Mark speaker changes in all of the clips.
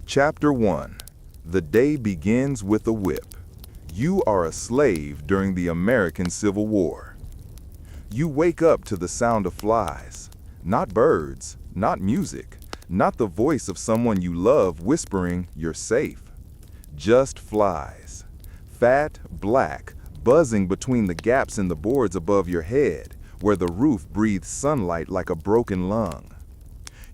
Speaker 1: Chapter 1. The Day Begins with a Whip. You are a slave during the American Civil War. You wake up to the sound of flies. Not birds, not music, not the voice of someone you love whispering, "You're safe." Just flies. Fat, black, buzzing between the gaps in the boards above your head, where the roof breathes sunlight like a broken lung.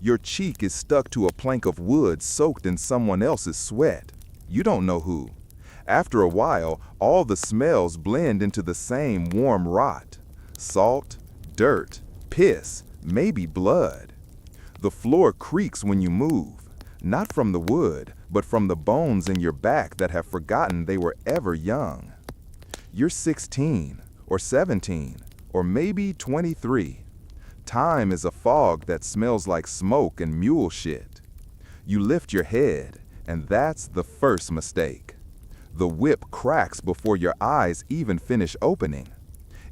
Speaker 1: Your cheek is stuck to a plank of wood soaked in someone else's sweat. You don't know who. After a while, all the smells blend into the same warm rot. Salt, dirt, piss, maybe blood. The floor creaks when you move, not from the wood, but from the bones in your back that have forgotten they were ever young. You're 16, or 17, or maybe 23. Time is a fog that smells like smoke and mule shit. You lift your head, and that's the first mistake. The whip cracks before your eyes even finish opening.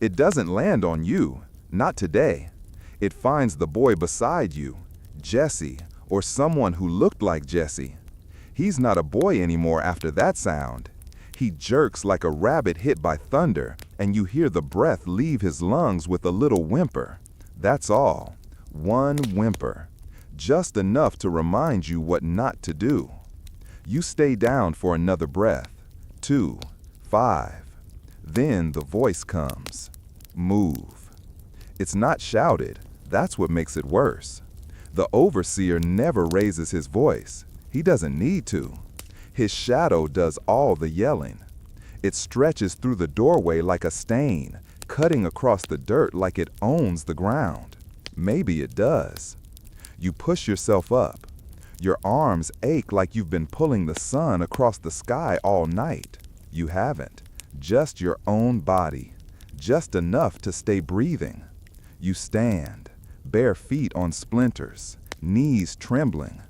Speaker 1: It doesn't land on you, not today. It finds the boy beside you, Jesse, or someone who looked like Jesse. He's not a boy anymore after that sound. He jerks like a rabbit hit by thunder, and you hear the breath leave his lungs with a little whimper. That's all. One whimper. Just enough to remind you what not to do. You stay down for another breath. 2, 5. Then the voice comes. Move. It's not shouted. That's what makes it worse. The overseer never raises his voice. He doesn't need to. His shadow does all the yelling. It stretches through the doorway like a stain, cutting across the dirt like it owns the ground. Maybe it does. You push yourself up. Your arms ache like you've been pulling the sun across the sky all night. You haven't. Just your own body. Just enough to stay breathing. You stand, bare feet on splinters, knees trembling.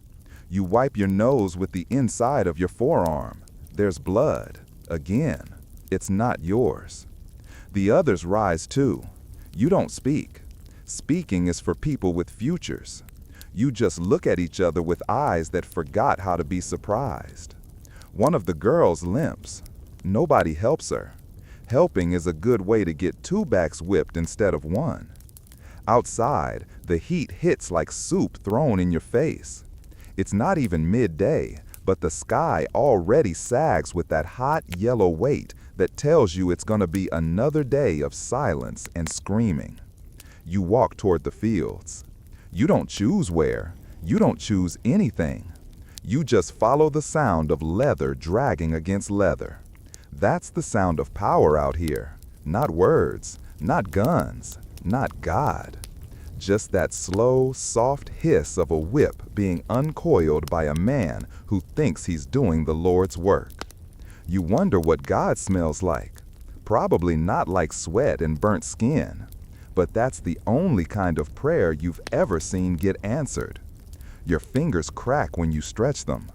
Speaker 1: You wipe your nose with the inside of your forearm. There's blood. Again, it's not yours. The others rise too. You don't speak. Speaking is for people with futures. You just look at each other with eyes that forgot how to be surprised. One of the girls limps. Nobody helps her. Helping is a good way to get 2 backs whipped instead of 1. Outside, the heat hits like soup thrown in your face. It's not even midday, but the sky already sags with that hot yellow weight that tells you it's gonna be another day of silence and screaming. You walk toward the fields. You don't choose where. You don't choose anything. You just follow the sound of leather dragging against leather. That's the sound of power out here. Not words, not guns, not God. Just that slow, soft hiss of a whip being uncoiled by a man who thinks he's doing the Lord's work. You wonder what God smells like. Probably not like sweat and burnt skin. But that's the only kind of prayer you've ever seen get answered. Your fingers crack when you stretch them.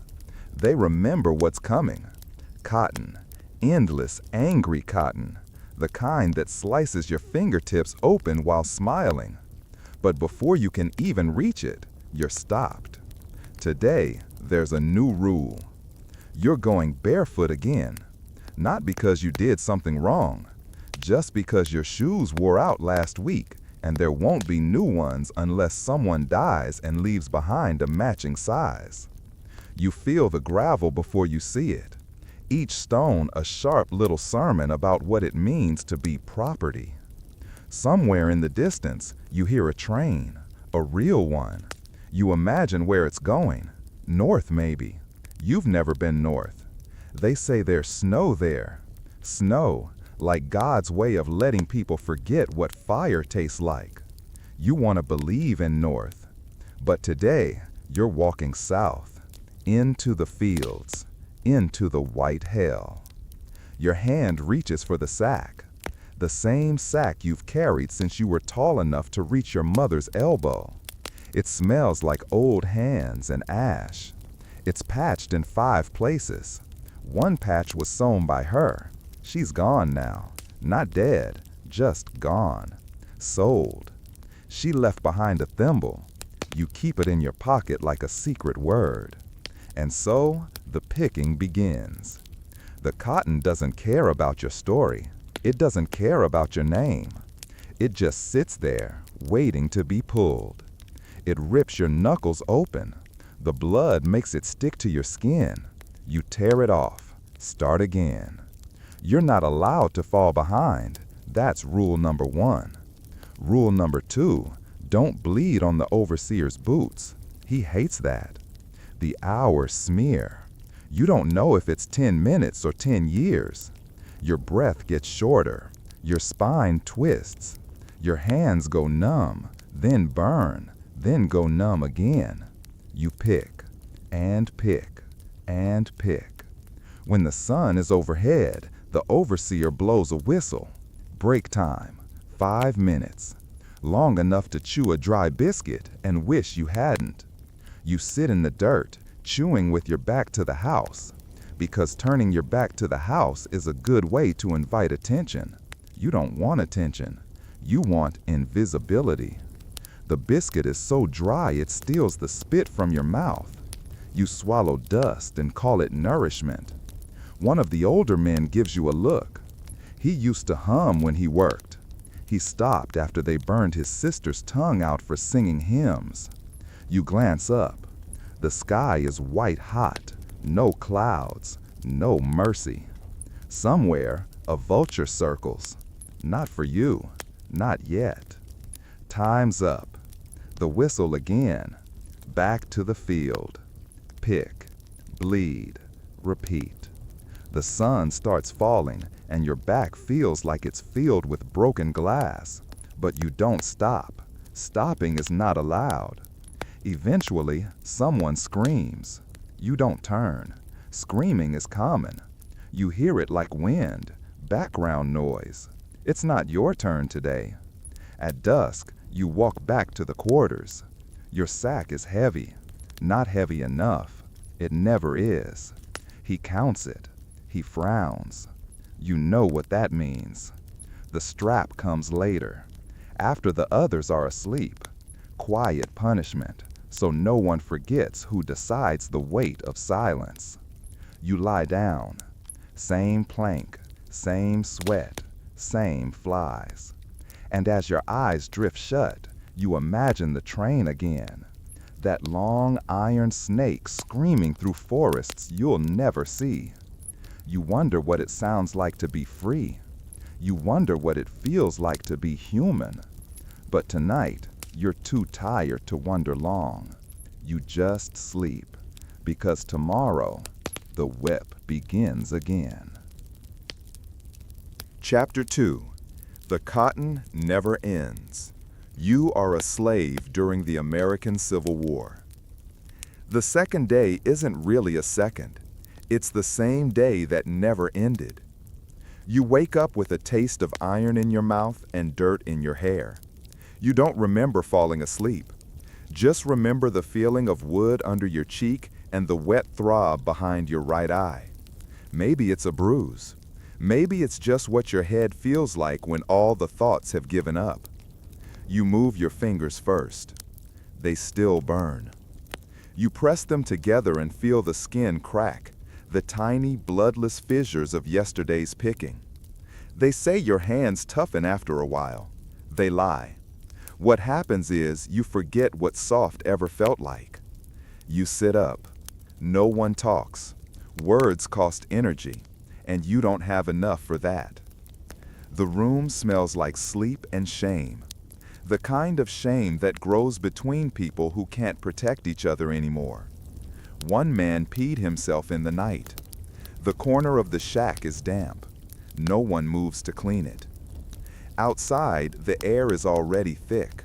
Speaker 1: They remember what's coming. Cotton. Endless, angry cotton. The kind that slices your fingertips open while smiling. But before you can even reach it, you're stopped. Today, there's a new rule. You're going barefoot again. Not because you did something wrong. Just because your shoes wore out last week, and there won't be new ones unless someone dies and leaves behind a matching size. You feel the gravel before you see it. Each stone a sharp little sermon about what it means to be property. Somewhere in the distance, you hear a train, a real one. You imagine where it's going. North, maybe. You've never been north. They say there's snow there. Snow, like God's way of letting people forget what fire tastes like. You want to believe in north. But today, you're walking south, into the fields, into the white hell. Your hand reaches for the sack. The same sack you've carried since you were tall enough to reach your mother's elbow. It smells like old hands and ash. It's patched in 5 places. One patch was sewn by her. She's gone now. Not dead, just gone. Sold. She left behind a thimble. You keep it in your pocket like a secret word. And so, the picking begins. The cotton doesn't care about your story. It doesn't care about your name. It just sits there, waiting to be pulled. It rips your knuckles open. The blood makes it stick to your skin. You tear it off. Start again. You're not allowed to fall behind. That's rule number 1. Rule number 2, don't bleed on the overseer's boots. He hates that. The hours smear. You don't know if it's 10 minutes or 10 years. Your breath gets shorter. Your spine twists. Your hands go numb, then burn, then go numb again. You pick, and pick, and pick. When the sun is overhead, the overseer blows a whistle. Break time, 5 minutes. Long enough to chew a dry biscuit and wish you hadn't. You sit in the dirt, chewing with your back to the house, because turning your back to the house is a good way to invite attention. You don't want attention. You want invisibility. The biscuit is so dry it steals the spit from your mouth. You swallow dust and call it nourishment. One of the older men gives you a look. He used to hum when he worked. He stopped after they burned his sister's tongue out for singing hymns. You glance up. The sky is white hot, no clouds, no mercy. Somewhere, a vulture circles. Not for you, not yet. Time's up. The whistle again. Back to the field. Pick, bleed, repeat. The sun starts falling and your back feels like it's filled with broken glass. But you don't stop. Stopping is not allowed. Eventually, someone screams. You don't turn. Screaming is common. You hear it like wind, background noise. It's not your turn today. At dusk, you walk back to the quarters. Your sack is heavy. Not heavy enough. It never is. He counts it. He frowns. You know what that means. The strap comes later, after the others are asleep. Quiet punishment, so no one forgets who decides the weight of silence. You lie down. Same plank, same sweat, same flies. And as your eyes drift shut, you imagine the train again. That long iron snake screaming through forests you'll never see. You wonder what it sounds like to be free. You wonder what it feels like to be human. But tonight, you're too tired to wonder long. You just sleep, because tomorrow, the whip begins again. Chapter 2. The Cotton Never Ends. You are a slave during the American Civil War. The second day isn't really a second. It's the same day that never ended. You wake up with a taste of iron in your mouth and dirt in your hair. You don't remember falling asleep. Just remember the feeling of wood under your cheek and the wet throb behind your right eye. Maybe it's a bruise. Maybe it's just what your head feels like when all the thoughts have given up. You move your fingers first. They still burn. You press them together and feel the skin crack, the tiny, bloodless fissures of yesterday's picking. They say your hands toughen after a while. They lie. What happens is you forget what soft ever felt like. You sit up. No one talks. Words cost energy, and you don't have enough for that. The room smells like sleep and shame. The kind of shame that grows between people who can't protect each other anymore. One man peed himself in the night. The corner of the shack is damp. No one moves to clean it. Outside, the air is already thick.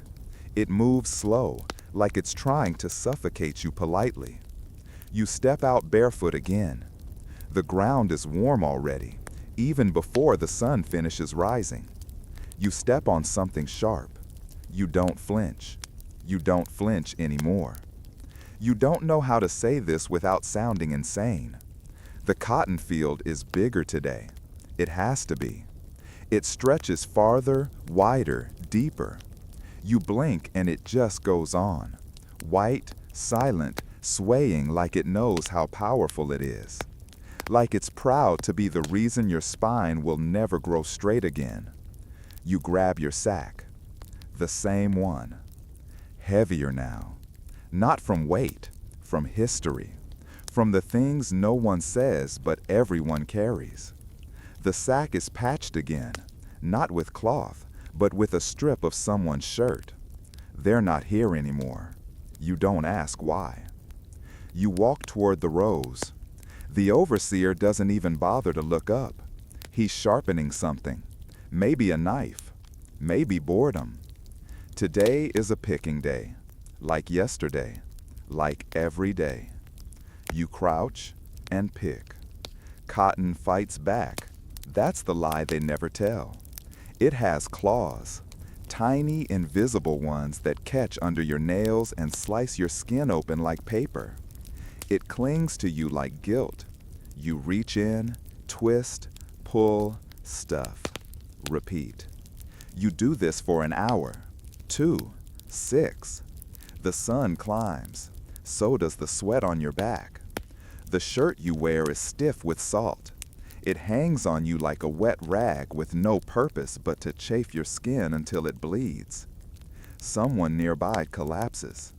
Speaker 1: It moves slow, like it's trying to suffocate you politely. You step out barefoot again. The ground is warm already, even before the sun finishes rising. You step on something sharp. You don't flinch. You don't flinch anymore. You don't know how to say this without sounding insane. The cotton field is bigger today. It has to be. It stretches farther, wider, deeper. You blink and it just goes on. White, silent, swaying like it knows how powerful it is, like it's proud to be the reason your spine will never grow straight again. You grab your sack, the same one, heavier now, not from weight, from history, from the things no one says but everyone carries. The sack is patched again, not with cloth, but with a strip of someone's shirt. They're not here anymore. You don't ask why. You walk toward the rows. The overseer doesn't even bother to look up. He's sharpening something, maybe a knife, maybe boredom. Today is a picking day, like yesterday, like every day. You crouch and pick. Cotton fights back. That's the lie they never tell. It has claws, tiny invisible ones that catch under your nails and slice your skin open like paper. It clings to you like guilt. You reach in, twist, pull, stuff, repeat. You do this for an hour, 2, 6. The sun climbs. So does the sweat on your back. The shirt you wear is stiff with salt. It hangs on you like a wet rag with no purpose but to chafe your skin until it bleeds. Someone nearby collapses.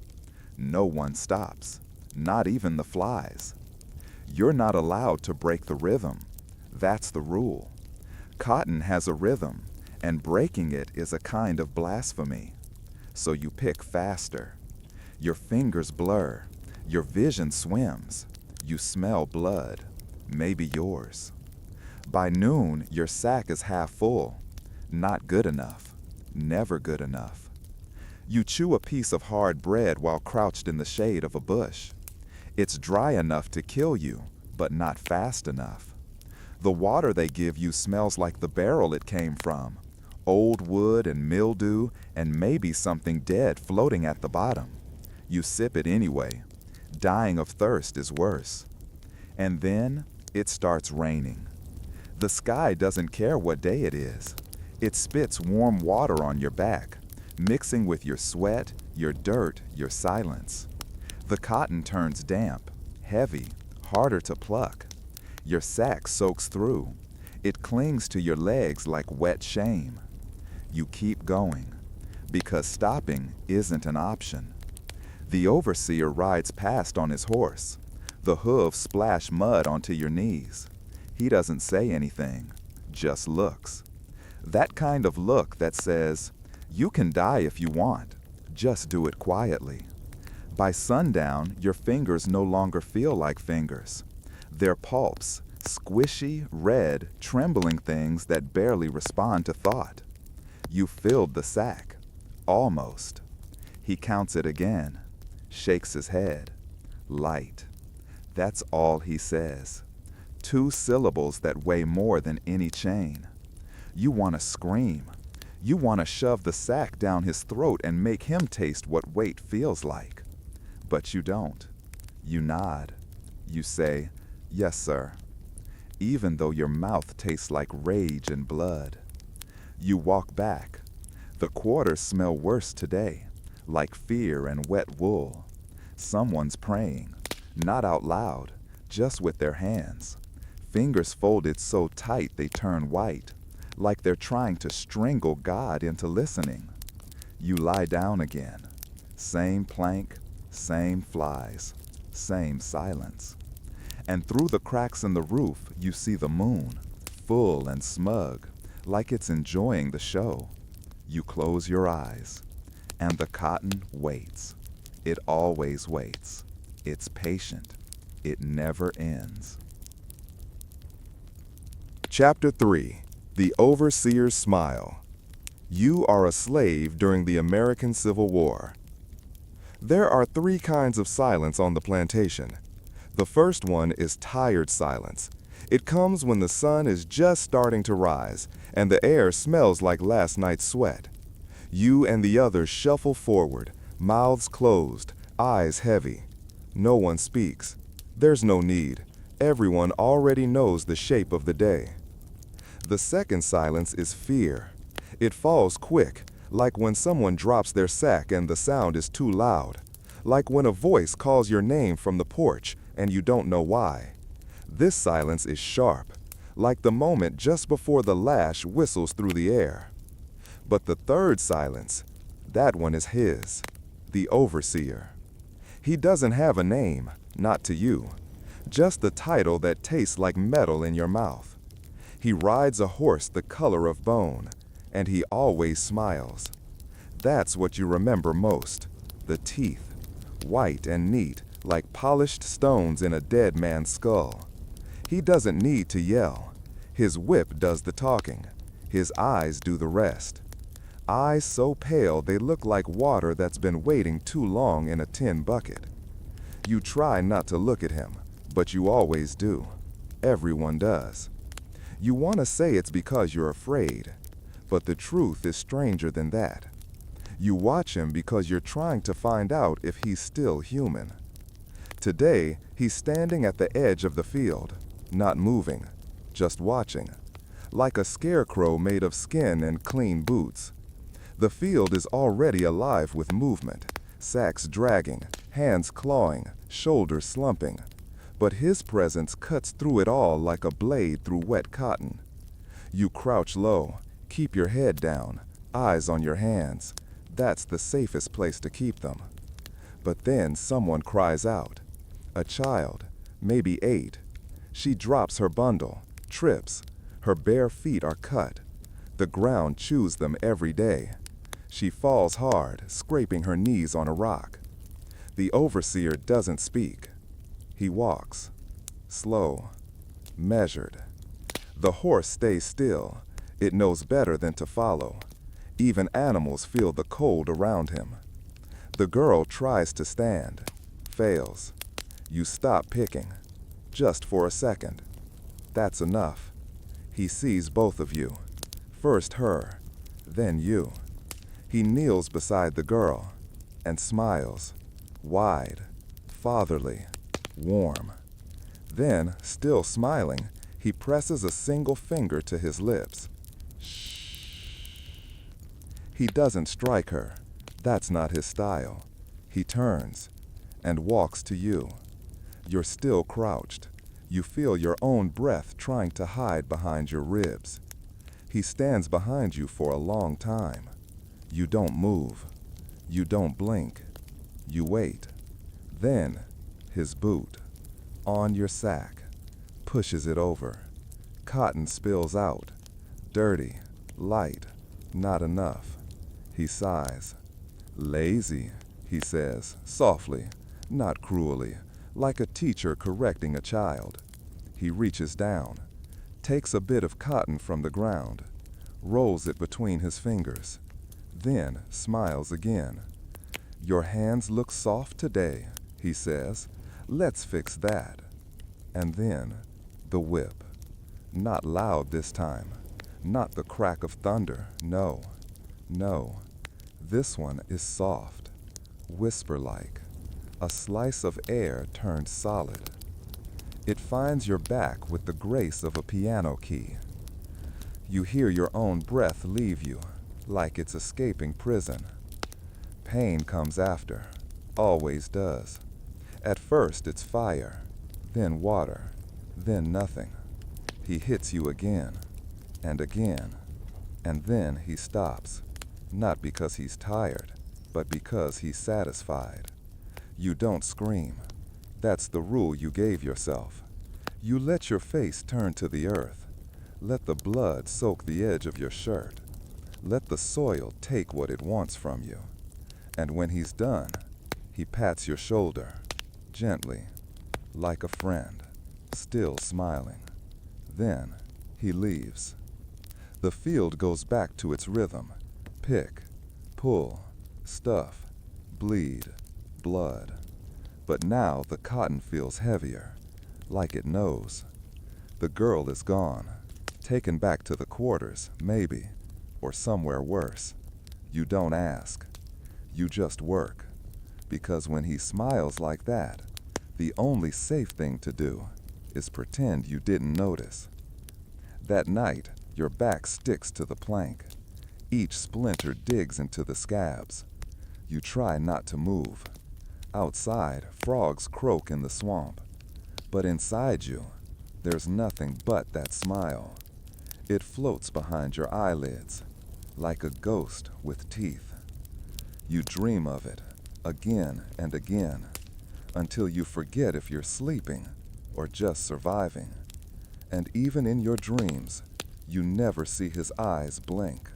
Speaker 1: No one stops, not even the flies. You're not allowed to break the rhythm. That's the rule. Cotton has a rhythm, and breaking it is a kind of blasphemy. So you pick faster. Your fingers blur. Your vision swims. You smell blood, maybe yours. By noon, your sack is half full. Not good enough. Never good enough. You chew a piece of hard bread while crouched in the shade of a bush. It's dry enough to kill you, but not fast enough. The water they give you smells like the barrel it came from. Old wood and mildew and maybe something dead floating at the bottom. You sip it anyway. Dying of thirst is worse. And then it starts raining. The sky doesn't care what day it is. It spits warm water on your back, mixing with your sweat, your dirt, your silence. The cotton turns damp, heavy, harder to pluck. Your sack soaks through. It clings to your legs like wet shame. You keep going, because stopping isn't an option. The overseer rides past on his horse. The hooves splash mud onto your knees. He doesn't say anything, just looks. That kind of look that says, you can die if you want, just do it quietly. By sundown, your fingers no longer feel like fingers. They're pulps, squishy, red, trembling things that barely respond to thought. You filled the sack, almost. He counts it again, shakes his head. Light. That's all he says. 2 syllables that weigh more than any chain. You want to scream. You want to shove the sack down his throat and make him taste what weight feels like. But you don't. You nod. You say, yes, sir, even though your mouth tastes like rage and blood. You walk back. The quarters smell worse today, like fear and wet wool. Someone's praying, not out loud, just with their hands. Fingers folded so tight they turn white, like they're trying to strangle God into listening. You lie down again. Same plank, same flies, same silence. And through the cracks in the roof, you see the moon, full and smug, like it's enjoying the show. You close your eyes, and the cotton waits. It always waits. It's patient. It never ends. Chapter 3. The Overseer's Smile. You are a slave during the American Civil War. There are 3 kinds of silence on the plantation. The first one is tired silence. It comes when the sun is just starting to rise and the air smells like last night's sweat. You and the others shuffle forward, mouths closed, eyes heavy. No one speaks. There's no need. Everyone already knows the shape of the day. The second silence is fear. It falls quick, like when someone drops their sack and the sound is too loud. Like when a voice calls your name from the porch and you don't know why. This silence is sharp, like the moment just before the lash whistles through the air. But the third silence, that one is his, the overseer. He doesn't have a name, not to you, just the title that tastes like metal in your mouth. He rides a horse the color of bone, and he always smiles. That's what you remember most, the teeth, white and neat like polished stones in a dead man's skull. He doesn't need to yell. His whip does the talking. His eyes do the rest. Eyes so pale they look like water that's been waiting too long in a tin bucket. You try not to look at him, but you always do. Everyone does. You want to say it's because you're afraid, but the truth is stranger than that. You watch him because you're trying to find out if he's still human. Today, he's standing at the edge of the field, not moving, just watching, like a scarecrow made of skin and clean boots. The field is already alive with movement, sacks dragging, hands clawing, shoulders slumping. But his presence cuts through it all like a blade through wet cotton. You crouch low, keep your head down, eyes on your hands. That's the safest place to keep them. But then someone cries out. A child, maybe 8. She drops her bundle, trips. Her bare feet are cut. The ground chews them every day. She falls hard, scraping her knees on a rock. The overseer doesn't speak. He walks, slow, measured. The horse stays still. It knows better than to follow. Even animals feel the cold around him. The girl tries to stand, fails. You stop picking, just for a second. That's enough. He sees both of you. First her, then you. He kneels beside the girl and smiles, wide, fatherly, warm. Then, still smiling, he presses a single finger to his lips. Shh. He doesn't strike her. That's not his style. He turns and walks to you. You're still crouched. You feel your own breath trying to hide behind your ribs. He stands behind you for a long time. You don't move. You don't blink. You wait. Then, his boot, on your sack, pushes it over. Cotton spills out. Dirty, light, not enough. He sighs. Lazy, he says, softly, not cruelly, like a teacher correcting a child. He reaches down, takes a bit of cotton from the ground, rolls it between his fingers, then smiles again. Your hands look soft today, he says. Let's fix that. And then, the whip. Not loud this time. Not the crack of thunder, no. No. This one is soft, whisper-like. A slice of air turned solid. It finds your back with the grace of a piano key. You hear your own breath leave you, like it's escaping prison. Pain comes after, always does. At first it's fire, then water, then nothing. He hits you again, and then he stops, not because he's tired, but because he's satisfied. You don't scream. That's the rule you gave yourself. You let your face turn to the earth. Let the blood soak the edge of your shirt. Let the soil take what it wants from you. And when he's done, he pats your shoulder, gently, like a friend, still smiling. Then he leaves. The field goes back to its rhythm. Pick, pull, stuff, bleed, blood. But now the cotton feels heavier, like it knows. The girl is gone, taken back to the quarters, maybe, or somewhere worse. You don't ask. You just work. Because when he smiles like that, the only safe thing to do is pretend you didn't notice. That night, your back sticks to the plank. Each splinter digs into the scabs. You try not to move.
Speaker 2: Outside, frogs croak in the swamp. But inside you, there's nothing but that smile. It floats behind your eyelids, like a ghost with teeth. You dream of it, again and again, until you forget if you're sleeping or just surviving. And even in your dreams, you never see his eyes blink.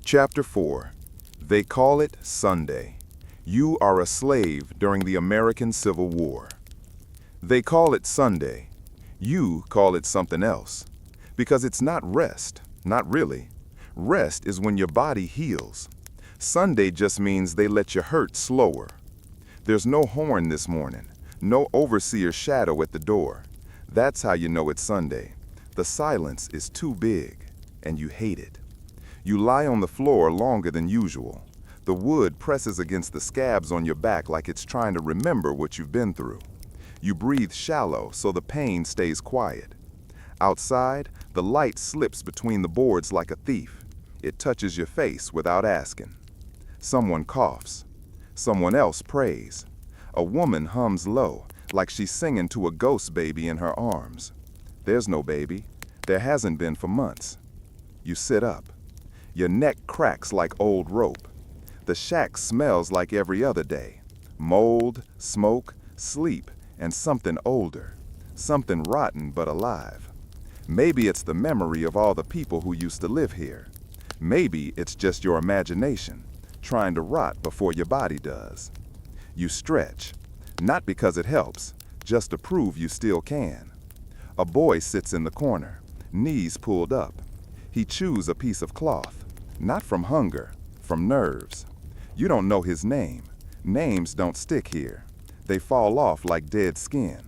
Speaker 1: Chapter 4. They call it Sunday. You are a slave during the American Civil War. They call it Sunday. You call it something else. Because it's not rest, not really. Rest is when your body heals. Sunday just means they let you hurt slower. There's no horn this morning, no overseer's shadow at the door. That's how you know it's Sunday. The silence is too big, and you hate it. You lie on the floor longer than usual. The wood presses against the scabs on your back like it's trying to remember what you've been through. You breathe shallow so the pain stays quiet. Outside, the light slips between the boards like a thief. It touches your face without asking. Someone coughs. Someone else prays. A woman hums low, like she's singing to a ghost baby in her arms. There's no baby. There hasn't been for months. You sit up. Your neck cracks like old rope. The shack smells like every other day. Mold, smoke, sleep, and something older. Something rotten but alive. Maybe it's the memory of all the people who used to live here. Maybe it's just your imagination, trying to rot before your body does. You stretch, not because it helps, just to prove you still can. A boy sits in the corner, knees pulled up. He chews a piece of cloth, not from hunger, from nerves. You don't know his name. Names don't stick here. They fall off like dead skin.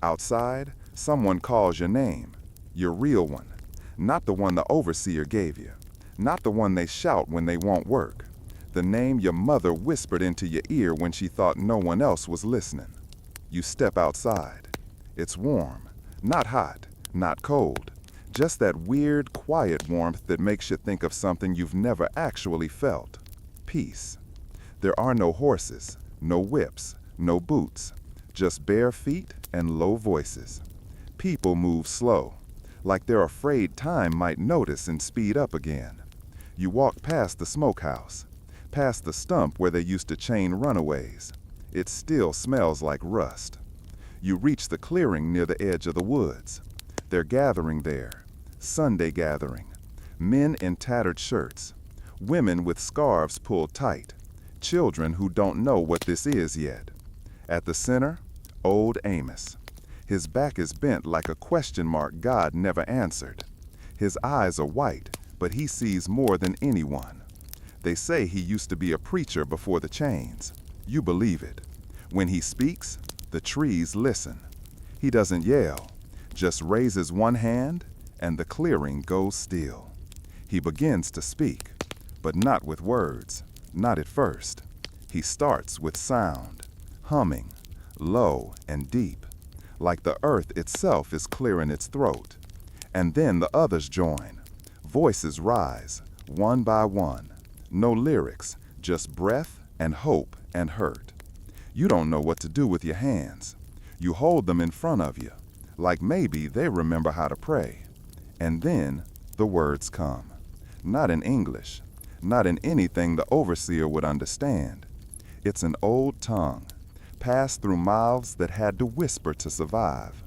Speaker 1: Outside, someone calls your name, your real one, not the one the overseer gave you, not the one they shout when they won't work, the name your mother whispered into your ear when she thought no one else was listening. You step outside. It's warm, not hot, not cold, just that weird, quiet warmth that makes you think of something you've never actually felt. Peace. There are no horses, no whips, no boots, just bare feet and low voices. People move slow, like they're afraid time might notice and speed up again. You walk past the smokehouse, past the stump where they used to chain runaways. It still smells like rust. You reach the clearing near the edge of the woods. They're gathering there, Sunday gathering. Men in tattered shirts, women with scarves pulled tight, children who don't know what this is yet. At the center, old Amos. His back is bent like a question mark God never answered. His eyes are white, but he sees more than anyone. They say he used to be a preacher before the chains. You believe it. When he speaks, the trees listen. He doesn't yell, just raises one hand, and the clearing goes still. He begins to speak, but not with words, not at first. He starts with sound, humming, low and deep, like the earth itself is clearing its throat. And then the others join. Voices rise, one by one. No lyrics, just breath and hope and hurt. You don't know what to do with your hands. You hold them in front of you, like maybe they remember how to pray. And then the words come. Not in English, not in anything the overseer would understand. It's an old tongue, passed through mouths that had to whisper to survive.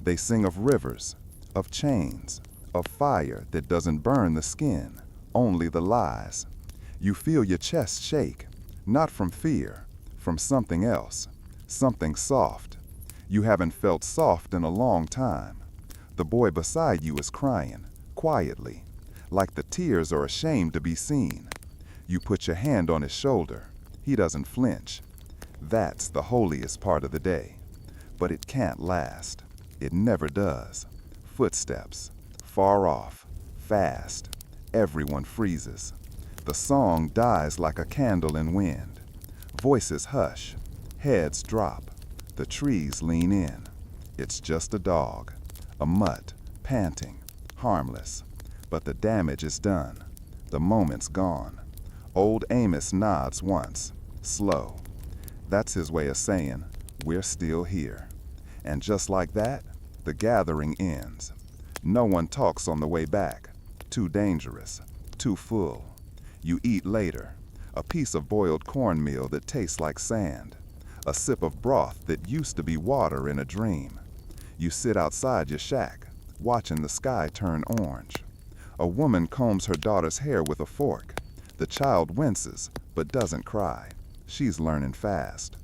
Speaker 1: They sing of rivers, of chains, of fire that doesn't burn the skin, only the lies. You feel your chest shake, not from fear, from something else, something soft. You haven't felt soft in a long time. The boy beside you is crying, quietly, like the tears are ashamed to be seen. You put your hand on his shoulder. He doesn't flinch. That's the holiest part of the day. But it can't last. It never does. Footsteps, far off, fast. Everyone freezes. The song dies like a candle in wind. Voices hush. Heads drop. The trees lean in. It's just a dog, a mutt, panting, harmless. But the damage is done. The moment's gone. Old Amos nods once, slow.
Speaker 2: That's his way of saying, we're still here. And just like that, the gathering ends. No one talks on the way back. Too dangerous, too full. You eat later, a piece of boiled cornmeal that tastes like sand, a sip of broth that used to be water in a dream. You sit outside your shack, watching the sky turn orange. A woman combs her daughter's hair with a fork. The child winces, but doesn't cry. She's learning fast.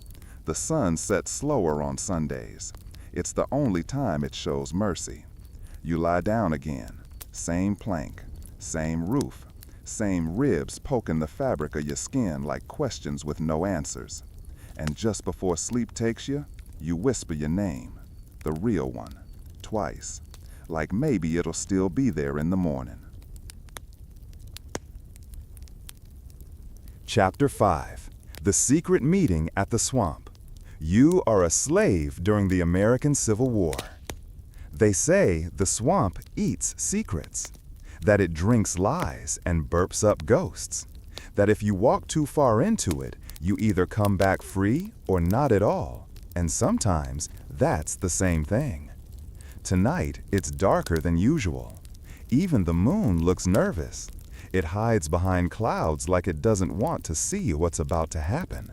Speaker 2: The sun sets slower on Sundays. It's the only time it shows mercy. You lie down again. Same plank, same roof, same ribs poking the fabric of your skin like questions with no answers. And just before sleep takes you, you whisper your name, the real one, twice, like maybe it'll still be there in the morning.
Speaker 1: Chapter 5. The Secret Meeting at the Swamp. You are a slave during the American Civil War. They say the swamp eats secrets, that it drinks lies and burps up ghosts, that if you walk too far into it, you either come back free or not at all, and sometimes that's the same thing. Tonight, it's darker than usual. Even the moon looks nervous. It hides behind clouds like it doesn't want to see what's about to happen.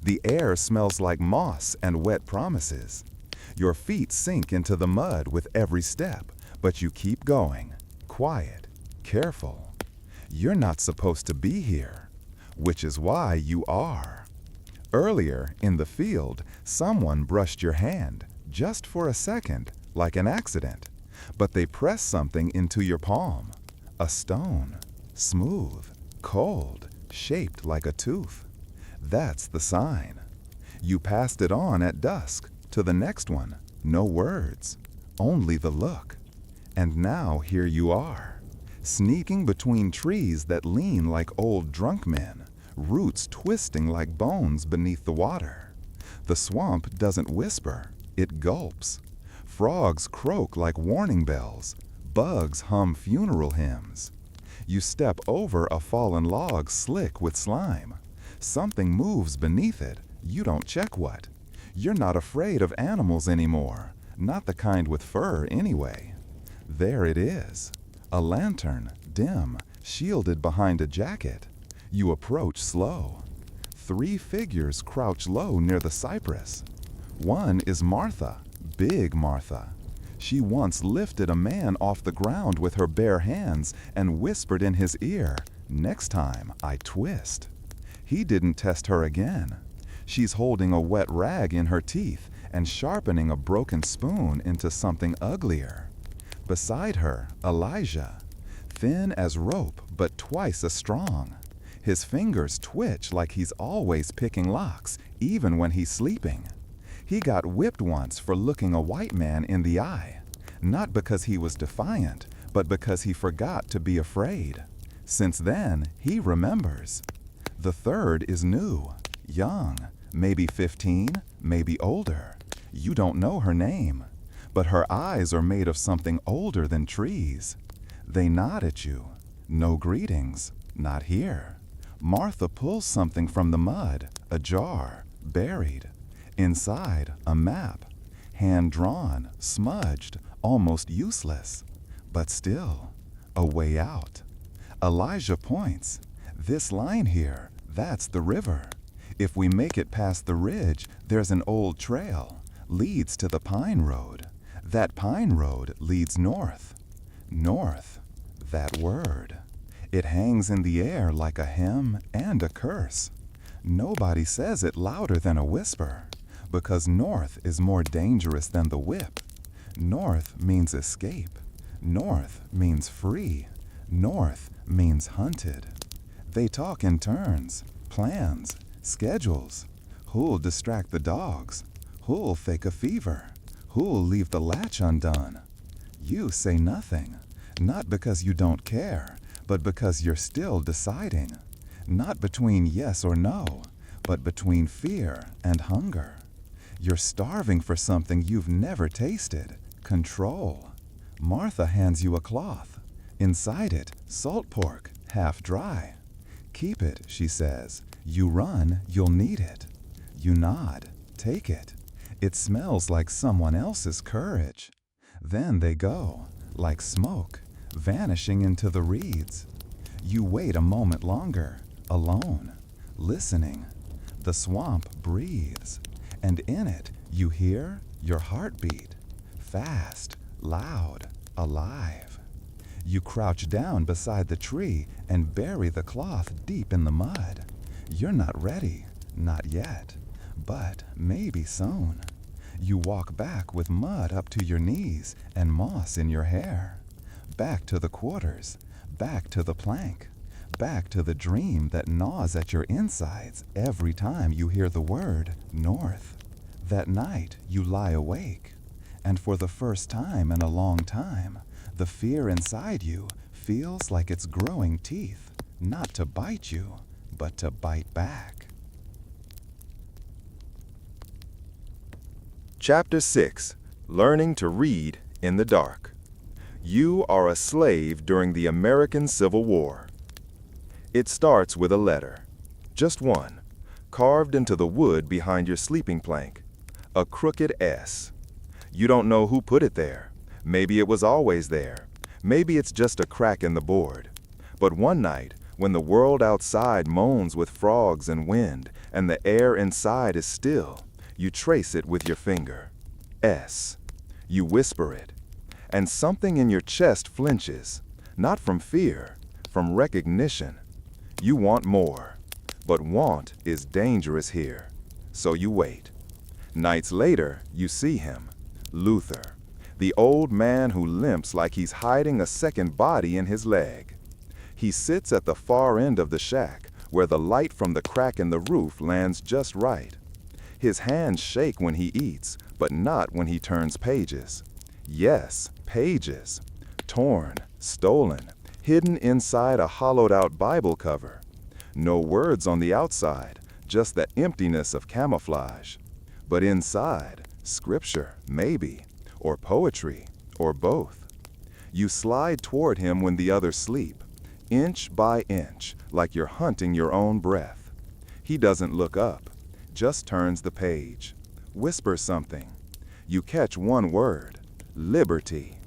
Speaker 1: The air smells like moss and wet promises. Your feet sink into the mud with every step, but you keep going, quiet, careful. You're not supposed to be here, which is why you are. Earlier, in the field, someone brushed your hand, just for a second, like an accident, but they pressed something into your palm. A stone, smooth, cold, shaped like a tooth. That's the sign. You passed it on at dusk. To the next one, no words, only the look. And now here you are, sneaking between trees that lean like old drunk men, roots twisting like bones beneath the water. The swamp doesn't whisper, it gulps. Frogs croak like warning bells, bugs hum funeral hymns. You step over a fallen log slick with slime. Something moves beneath it, you don't check what. You're not afraid of animals anymore, not the kind with fur anyway. There it is, a lantern, dim, shielded behind a jacket. You approach slow. 3 figures crouch low near the cypress. One is Martha, big Martha. She once lifted a man off the ground with her bare hands and whispered in his ear, "Next time I twist." He didn't test her again. She's holding a wet rag in her teeth and sharpening a broken spoon into something uglier. Beside her, Elijah, thin as rope but twice as strong. His fingers twitch like he's always picking locks, even when he's sleeping. He got whipped once for looking a white man in the eye, not because he was defiant, but because he forgot to be afraid. Since then, he remembers. The third is new, young, maybe 15, maybe older. You don't know her name, but her eyes are made of something older than trees. They nod at you. No greetings, not here. Martha pulls something from the mud, a jar, buried. Inside, a map, hand-drawn, smudged, almost useless. But still, a way out. Elijah points. This line here, that's the river. If we make it past the ridge, there's an old trail, leads to the Pine Road. That Pine Road leads north. North, that word. It hangs in the air like a hymn and a curse. Nobody says it louder than a whisper, because north is more dangerous than the whip. North means escape. North means free. North means hunted. They talk in turns, plans, schedules. Who'll distract the dogs? Who'll fake a fever? Who'll leave the latch undone? You say nothing, not because you don't care, but because you're still deciding. Not between yes or no, but between fear and hunger. You're starving for something you've never tasted, control. Martha hands you a cloth. Inside it, salt pork, half dry. Keep it, she says. You run, you'll need it.
Speaker 3: You nod. Take it. It smells like someone else's courage. Then they go, like smoke, vanishing into the reeds. You wait a moment longer, alone, listening. The swamp breathes, and in it you hear your heartbeat, fast, loud, alive. You crouch down beside the tree and bury the cloth deep in the mud. You're not ready, not yet, but maybe soon. You walk back with mud up to your knees and moss in your hair. Back to the quarters, back to the plank, back to the dream that gnaws at your insides every time you hear the word north. That night you lie awake, and for the first time in a long time, the fear inside you feels like it's growing teeth, not to bite you, but to bite back.
Speaker 1: Chapter 6. Learning to Read in the Dark. You are a slave during the American Civil War. It starts with a letter. Just one, carved into the wood behind your sleeping plank. A crooked S. You don't know who put it there. Maybe it was always there. Maybe it's just a crack in the board. But one night, when the world outside moans with frogs and wind, and the air inside is still, you trace it with your finger. S. You whisper it. And something in your chest flinches, not from fear, from recognition. You want more, but want is dangerous here, so you wait. Nights later, you see him, Luther, the old man who limps like he's hiding a second body in his leg. He sits at the far end of the shack, where the light from the crack in the roof lands just right. His hands shake when he eats, but not when he turns pages. Yes, pages. Torn, stolen, hidden inside a hollowed-out Bible cover. No words on the outside, just the emptiness of camouflage. But inside, scripture, maybe, or poetry, or both. You slide toward him when the others sleep, inch by inch, like you're hunting your own breath. He doesn't look up, just turns the page, whispers something. You catch one word, liberty.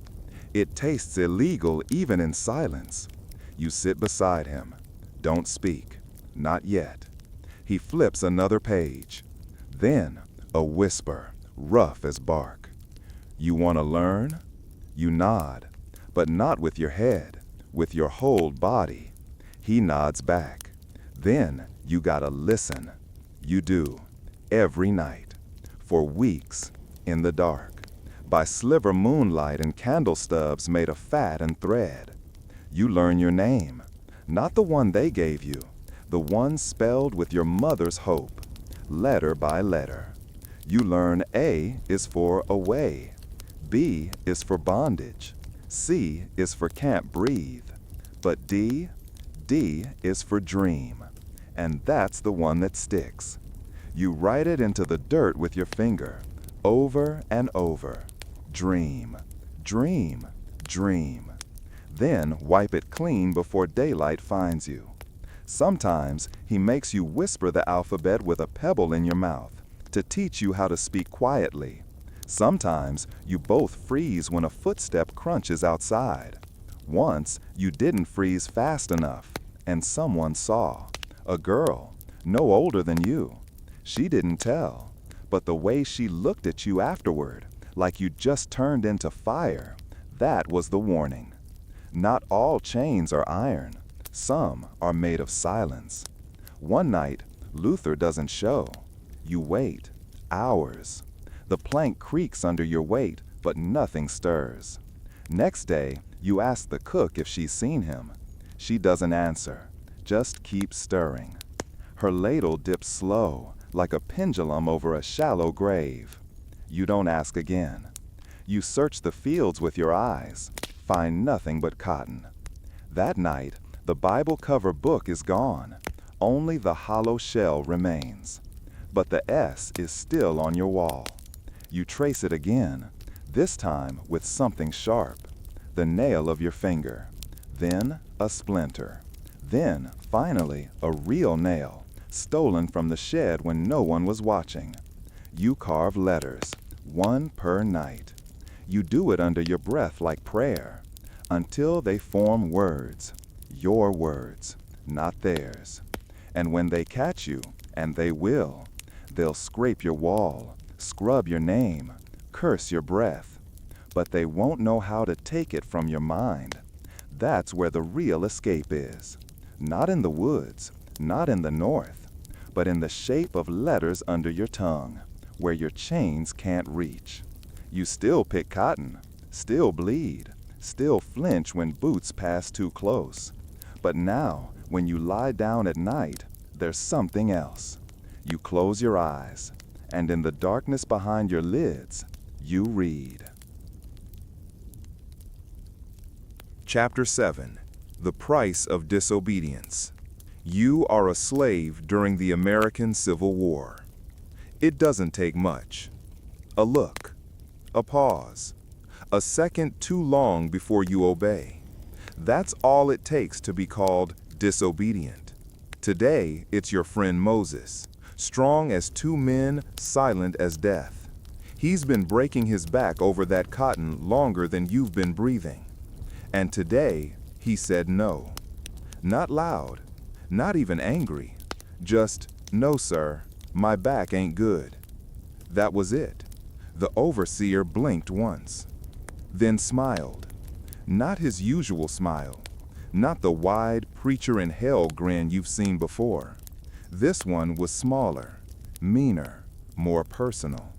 Speaker 1: It tastes illegal even in silence. You sit beside him. Don't speak. Not yet. He flips another page. Then, a whisper, rough as bark. You want to learn? You nod, but not with your head, with your whole body. He nods back. Then, you gotta listen. You do. Every night. For weeks. In the dark. By sliver moonlight and candle stubs made of fat and thread. You learn your name, not the one they gave you, the one spelled with your mother's hope, letter by letter. You learn A is for away, B is for bondage, C is for can't breathe, but D is for dream, and that's the one that sticks. You write it into the dirt with your finger, over and over. Dream, dream, dream. Then wipe it clean before daylight finds you. Sometimes he makes you whisper the alphabet with a pebble in your mouth to teach you how to speak quietly. Sometimes you both freeze when a footstep crunches outside. Once you didn't freeze fast enough, and someone saw. A girl, no older than you. She didn't tell, but the way she looked at you afterward, like you just turned into fire, that was the warning. Not all chains are iron. Some are made of silence. One night, Luther doesn't show. You wait. Hours. The plank creaks under your weight, but nothing stirs. Next day, you ask the cook if she's seen him. She doesn't answer. Just keeps stirring. Her ladle dips slow, like a pendulum over a shallow grave. You don't ask again. You search the fields with your eyes, find nothing but cotton. That night, the Bible cover book is gone. Only the hollow shell remains. But the S is still on your wall. You trace it again, this time with something sharp, the nail of your finger. Then a splinter. Then, finally, a real nail,
Speaker 2: stolen from the shed when no one was watching. You carve letters, one per night. You do it under your breath like prayer, until they form words, your words, not theirs. And when they catch you, and they will, they'll scrape your wall, scrub your name, curse your breath. But they won't know how to take it from your mind. That's where the real escape is. Not in the woods, not in the north, but in the shape of letters under your tongue, where your chains can't reach. You still pick cotton, still bleed, still flinch when boots pass too close. But now, when you lie down at night, there's something else. You close your eyes, and in the darkness behind your lids, you read.
Speaker 1: Chapter 7. The Price of Disobedience. You are a slave during the American Civil War. It doesn't take much. A look, a pause, a second too long before you obey. That's all it takes to be called disobedient. Today, it's your friend Moses, strong as two men, silent as death. He's been breaking his back over that cotton longer than you've been breathing. And today, he said no. Not loud, not even angry, just, "No, sir, my back ain't good." That was it. The overseer blinked once, then smiled. Not his usual smile, not the wide preacher-in-hell grin you've seen before. This one was smaller, meaner, more personal.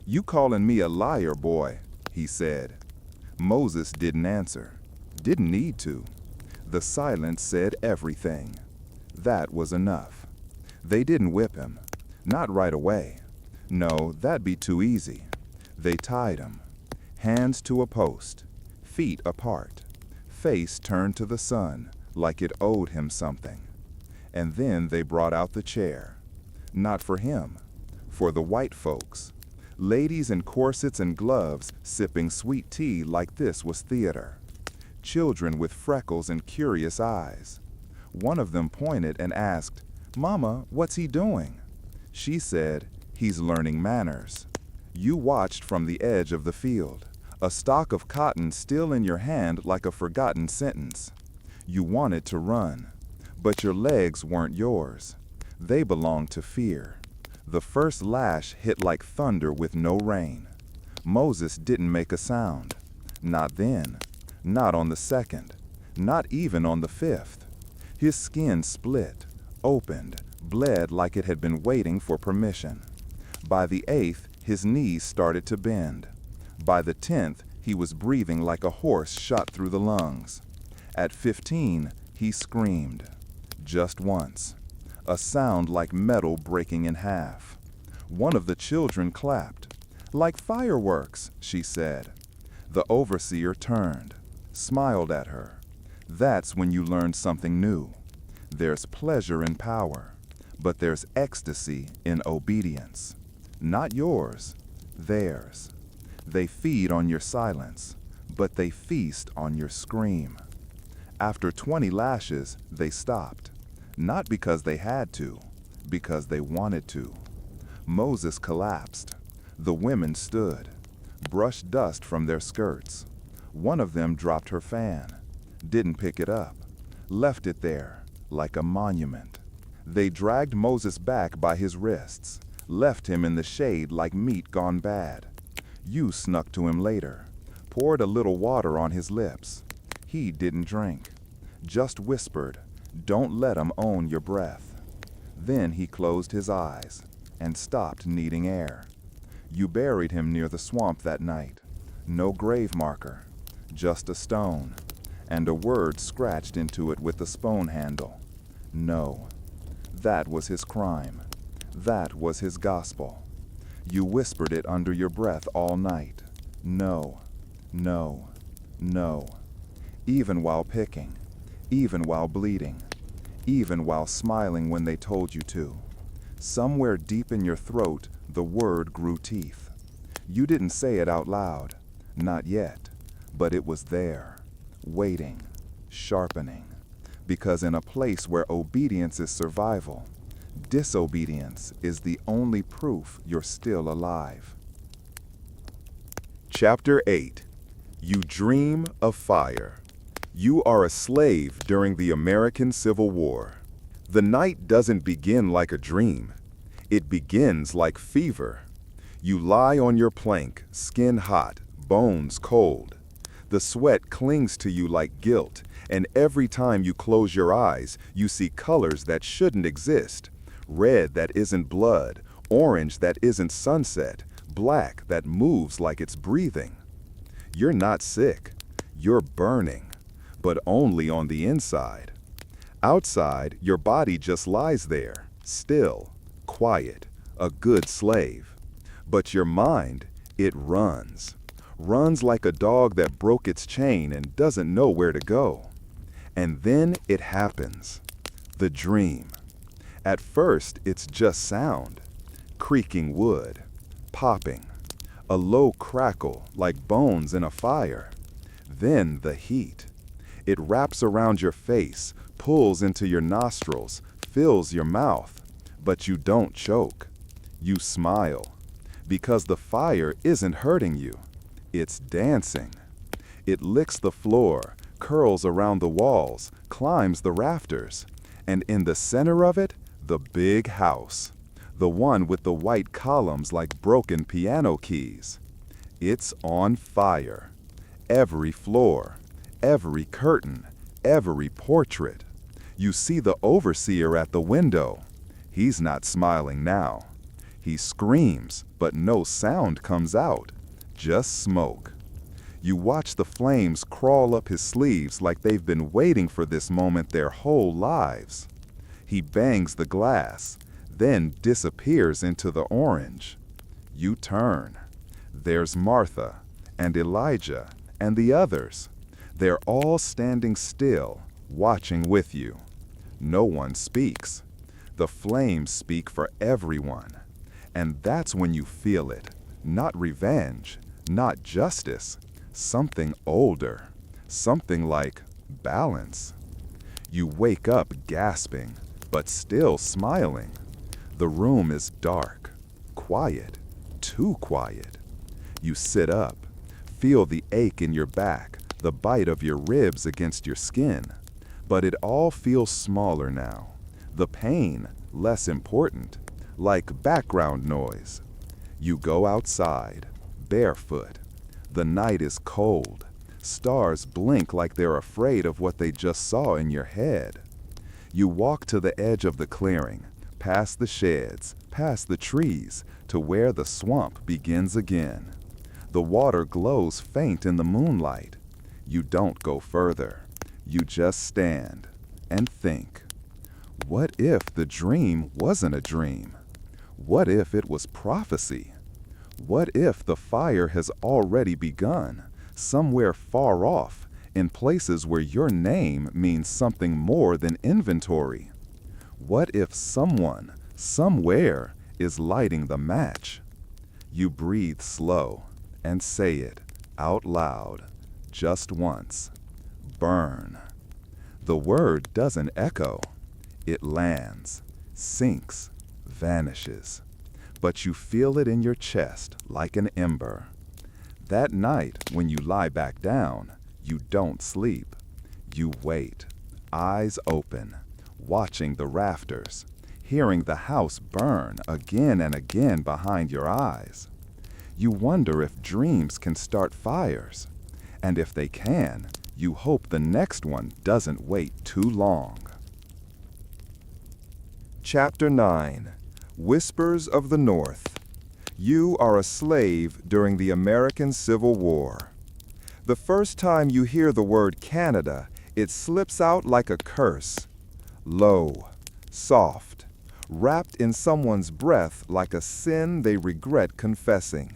Speaker 1: "You calling me a liar, boy," he said. Moses didn't answer. Didn't need to. The silence said everything. That was enough. They didn't whip him. Not right away. No, that'd be too easy. They tied him. Hands to a post, feet apart, face turned to the sun like it owed him something. And then they brought out the chair. Not for him, for the white folks. Ladies in corsets and gloves sipping sweet tea like this was theater. Children with freckles and curious eyes. One of them pointed and asked, "Mama, what's he doing?" She said, "He's learning manners." You watched from the edge of the field, a stalk of cotton still in your hand like a forgotten sentence. You wanted to run, but your legs weren't yours. They belonged to fear. The first lash hit like thunder with no rain. Moses didn't make a sound. Not then. Not on the second. Not even on the fifth. His skin split, opened, bled like it had been waiting for permission. By the 8th, his knees started to bend. By the 10th, he was breathing like a horse shot through the lungs. At 15, he screamed. Just once. A sound like metal breaking in half. One of the children clapped. "Like fireworks," she said. The overseer turned, smiled at her. That's when you learned something new. There's pleasure in power, but there's ecstasy in obedience. Not yours, theirs. They feed on your silence, but they feast on your scream. After 20 lashes, they stopped. Not because they had to, because they wanted to. Moses collapsed. The women stood, brushed dust from their skirts. One of them dropped her fan, didn't pick it up, left it there like a monument. They dragged Moses back by his wrists, left him in the shade like meat gone bad. You snuck to him later, poured a little water on his lips. He didn't drink, just whispered, "Don't let him own your breath." Then he closed his eyes and stopped needing air. You buried him near the swamp that night. No grave marker, just a stone, and a word scratched into it with the spone handle. No. That was his crime. That was his gospel. You whispered it under your breath all night. No, no, no. Even while picking, even while bleeding, even while smiling when they told you to. Somewhere deep in your throat, the word grew teeth. You didn't say it out loud, not yet, but it was there, waiting, sharpening. Because in a place where obedience is survival, Disobedience is the only proof you're still alive. Chapter 8. You dream of fire. You are a slave during the American Civil War. The night doesn't begin like a dream. It begins like fever. You lie on your plank, skin hot, bones cold. The sweat clings to you like guilt, and every time you close your eyes, you see colors that shouldn't exist. Red that isn't blood, orange that isn't sunset, black that moves like it's breathing. You're not sick. You're burning, but only on the inside. Outside, your body just lies there, still, quiet, a good slave. But your mind, it runs. Runs like a dog that broke its chain and doesn't know where to go. And then it happens. The dream. At first, it's just sound. Creaking wood. Popping. A low crackle like bones in a fire. Then the heat. It wraps around your face, pulls into your nostrils, fills your mouth. But you don't choke. You smile. Because the fire isn't hurting you. It's dancing. It licks the floor, curls around the walls, climbs the rafters. And in the center of it, the big house. The one with the white columns like broken piano keys. It's on fire. Every floor, every curtain, every portrait. You see the overseer at the window. He's not smiling now. He screams, but no sound comes out. Just smoke. You watch the flames crawl up his sleeves like they've been waiting for this moment their whole lives. He bangs the glass, then disappears into the orange. You turn. There's Martha and Elijah and the others. They're all standing still, watching with you. No one speaks. The flames speak for everyone. And that's when you feel it. Not revenge, not justice, something older, something like balance. You wake up gasping, but still smiling. The room is dark, quiet, too quiet. You sit up, feel the ache in your back, the bite of your ribs against your skin. But it all feels smaller now. The pain, less important, like background noise. You go outside, barefoot. The night is cold. Stars blink like they're afraid of what they just saw in your head. You walk to the edge of the clearing, past the sheds, past the trees, to where the swamp begins again. The water glows faint in the moonlight. You don't go further. You just stand and think. What if the dream wasn't a dream? What if it was prophecy? What if the fire has already begun, somewhere far off, in places where your name means something more than inventory? What if someone, somewhere, is lighting the match? You breathe slow and say it out loud, just once. Burn. The word doesn't echo. It lands, sinks, vanishes. But you feel it in your chest like an ember. That night, when you lie back down, you don't sleep. You wait, eyes open, watching the rafters, hearing the house burn again and again behind your eyes. You wonder if dreams can start fires. And if they can, you hope the next one doesn't wait too long. Chapter 9. Whispers of the North. You are a slave during the American Civil War. The first time you hear the word Canada, it slips out like a curse. Low, soft, wrapped in someone's breath like a sin they regret confessing.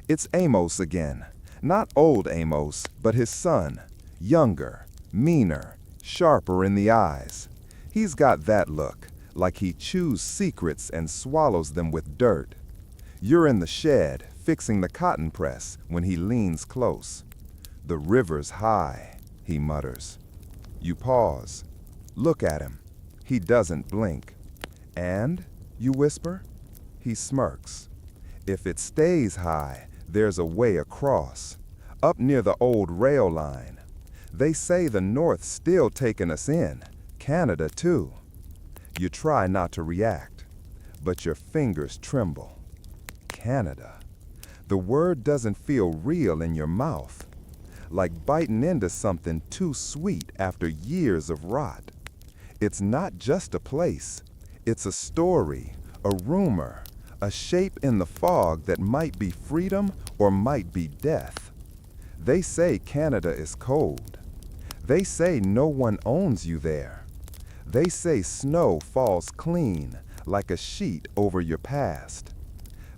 Speaker 1: It's Amos again. Not old Amos, but his son. Younger, meaner, sharper in the eyes. He's got that look, like he chews secrets and swallows them with dirt. You're in the shed, fixing the cotton press, when he leans close. The river's high, he mutters. You pause. Look at him. He doesn't blink.
Speaker 2: And, you whisper? He smirks. If it stays high, there's a way across, up near the old rail line. They say the North's still taking us in, Canada too. You try not to react, but your fingers tremble. Canada. The word doesn't feel real in your mouth, like biting into something too sweet after years of rot. It's not just a place, it's a story, a rumor, a shape in the fog that might be freedom or might be death. They say Canada is cold. They say no one owns you there. They say snow falls clean, like a sheet over your past.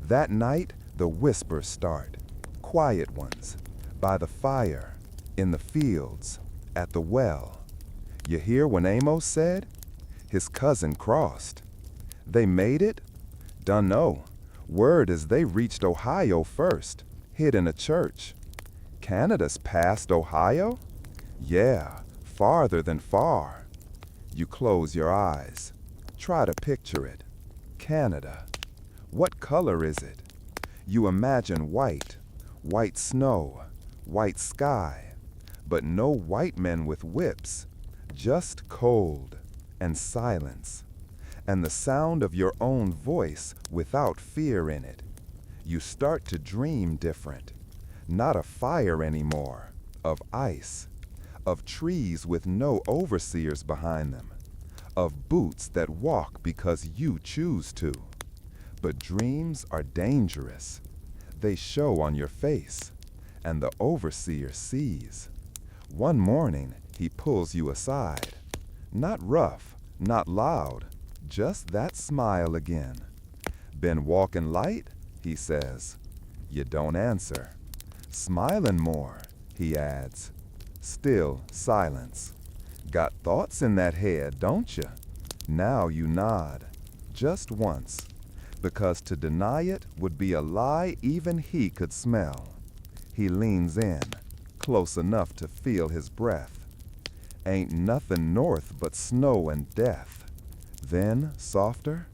Speaker 2: That night, the whispers start, quiet ones, by the fire, in the fields, at the well. You hear when Amos said? His cousin crossed. They made it? Dunno. Word is they reached Ohio first, hid in a church. Canada's past Ohio? Yeah, farther than far. You close your eyes. Try to picture it. Canada. What color is it? You imagine white, white snow, white sky, but no white men with whips, just cold and silence, and the sound of your own voice without fear in it. You start to dream different, not of fire anymore, of ice, of trees with no overseers behind them, of boots that walk because you choose to. But dreams are dangerous. They show on your face, and the overseer sees. One morning, he pulls you aside. Not rough, not loud, just that smile again. Been walking light? He says. You don't answer. Smiling more, he adds. Still silence. Got thoughts in that head, don't you? Now you nod. Just once. Because to deny it would be a lie even he could smell. He leans in, close enough to feel his breath. Ain't nothing north but snow and death. Then, softer,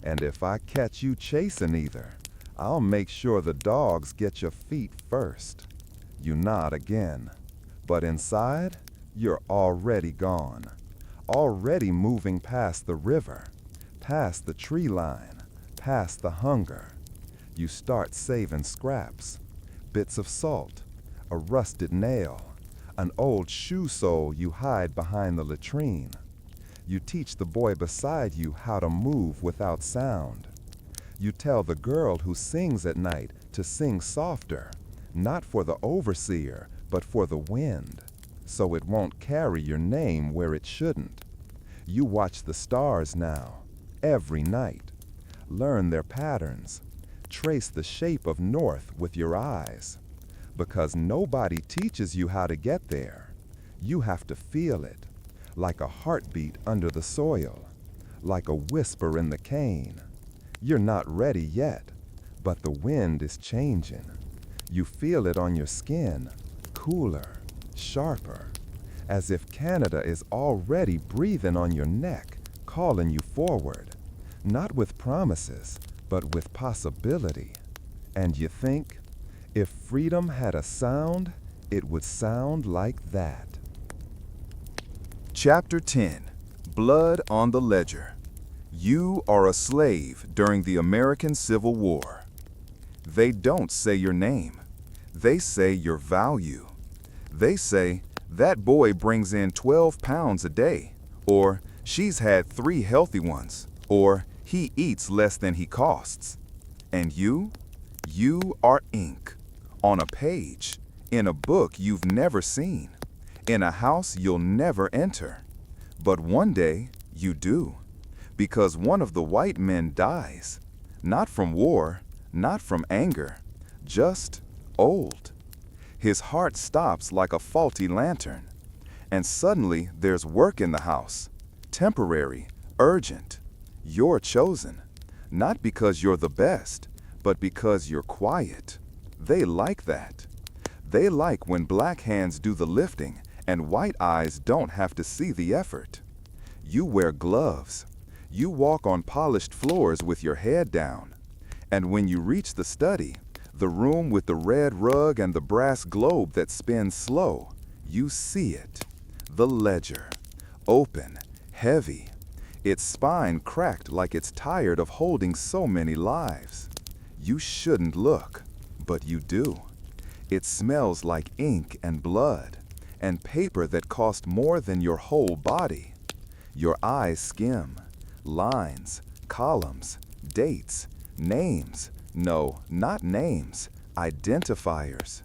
Speaker 2: and if I catch you chasing either, I'll make sure the dogs get your feet first. You nod again, but inside, you're already gone. Already moving past the river, past the tree line, past the hunger. You start saving scraps, bits of salt, a rusted nail, an old shoe sole you hide behind the latrine. You teach the boy beside you how to move without sound. You tell the girl who sings at night to sing softer, not for the overseer, but for the wind, so it won't carry your name where it shouldn't. You watch the stars now, every night. Learn their patterns. Trace the shape of north with your eyes. Because nobody teaches you how to get there. You have to feel it, like a heartbeat under the soil, like a whisper in the cane. You're not ready yet, but the wind is changing. You feel it on your skin, cooler, sharper, as if Canada is already breathing on your neck, calling you forward. Not with promises, but with possibility. And you think, if freedom had a sound, it would sound like that.
Speaker 1: Chapter 10. Blood on the Ledger. You are a slave during the American Civil War. They don't say your name. They say your value. They say, that boy brings in 12 pounds a day, or she's had 3 healthy ones, or he eats less than he costs. And you are ink, on a page, in a book you've never seen, in a house you'll never enter. But one day you do, because one of the white men dies, not from war, not from anger, just old. His heart stops like a faulty lantern, and suddenly there's work in the house, temporary, urgent. You're chosen, not because you're the best, but because you're quiet. They like that. They like when black hands do the lifting and white eyes don't have to see the effort. You wear gloves. You walk on polished floors with your head down. And when you reach the study, the room with the red rug and the brass globe that spins slow, you see it. The ledger. Open, heavy. Its spine cracked like it's tired of holding so many lives. You shouldn't look, but you do. It smells like ink and blood, and paper that cost more than your whole body. Your eyes skim. Lines, columns, dates, names. No, not names. Identifiers.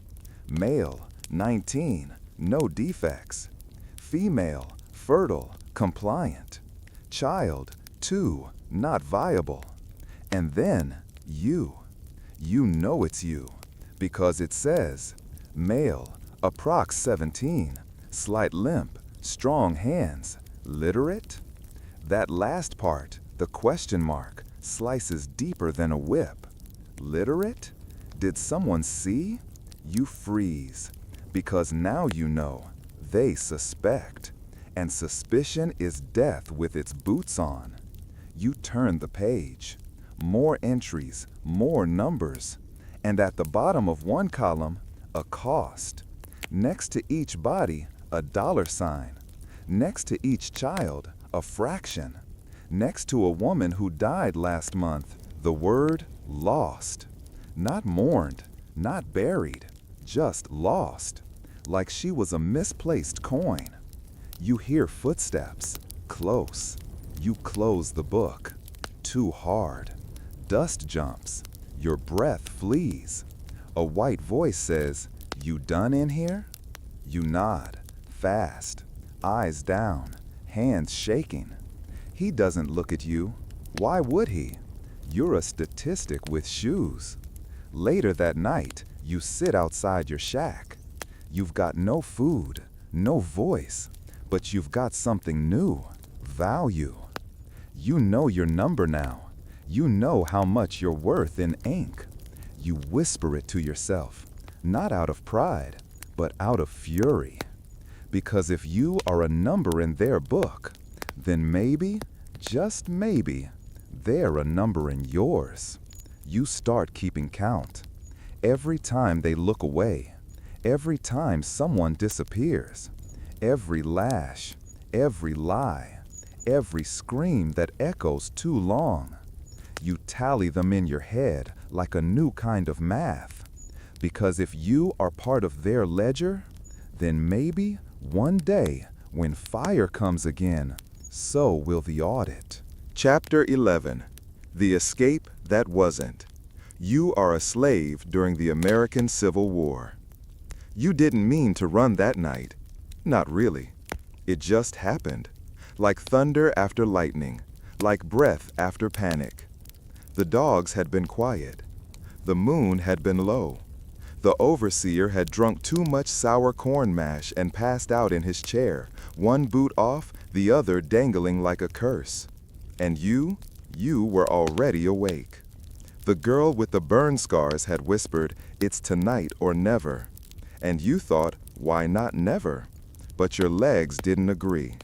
Speaker 1: Male, 19, no defects. Female, fertile, compliant. Child, 2, not viable. And then, you. You know it's you, because it says, male, approx 17, slight limp, strong hands, literate? That last part, the question mark, slices deeper than a whip. Literate? Did someone see? You freeze, because now you know. They suspect, and suspicion is death with its boots on. You turn the page. More entries, more numbers, and at the bottom of one column, a cost. Next to each body, a $sign. Next to each child, a fraction. Next to a woman who died last month, the word lost. Not mourned, not buried, just lost. Like she was a misplaced coin. You hear footsteps, close. You close the book. Too hard. Dust jumps. Your breath flees. A white voice says, "You done in here?" You nod, fast, eyes down, hands shaking. He doesn't look at you. Why would he? You're a statistic with shoes. Later that night, you sit outside your shack. You've got no food, no voice, but you've got something new, value. You know your number now. You know how much you're worth in ink. You whisper it to yourself, not out of pride, but out of fury. Because if you are a number in their book, then maybe, just maybe, they're a number in yours. You start keeping count. Every time they look away, every time someone disappears, every lash, every lie, every scream that echoes too long, you tally them in your head like a new kind of math. Because if you are part of their ledger, then maybe one day when fire comes again, so will the audit. Chapter 11. The Escape That Wasn't. You are a slave during the American Civil War. You didn't mean to run that night. Not really. It just happened. Like thunder after lightning, like breath after panic. The dogs had been quiet. The moon had been low. The overseer had drunk too much sour corn mash and passed out in his chair, one boot off, the other dangling like a curse. And you were already awake. The girl with the burn scars had whispered, "It's tonight or never." And you thought, why not never? But your legs didn't agree.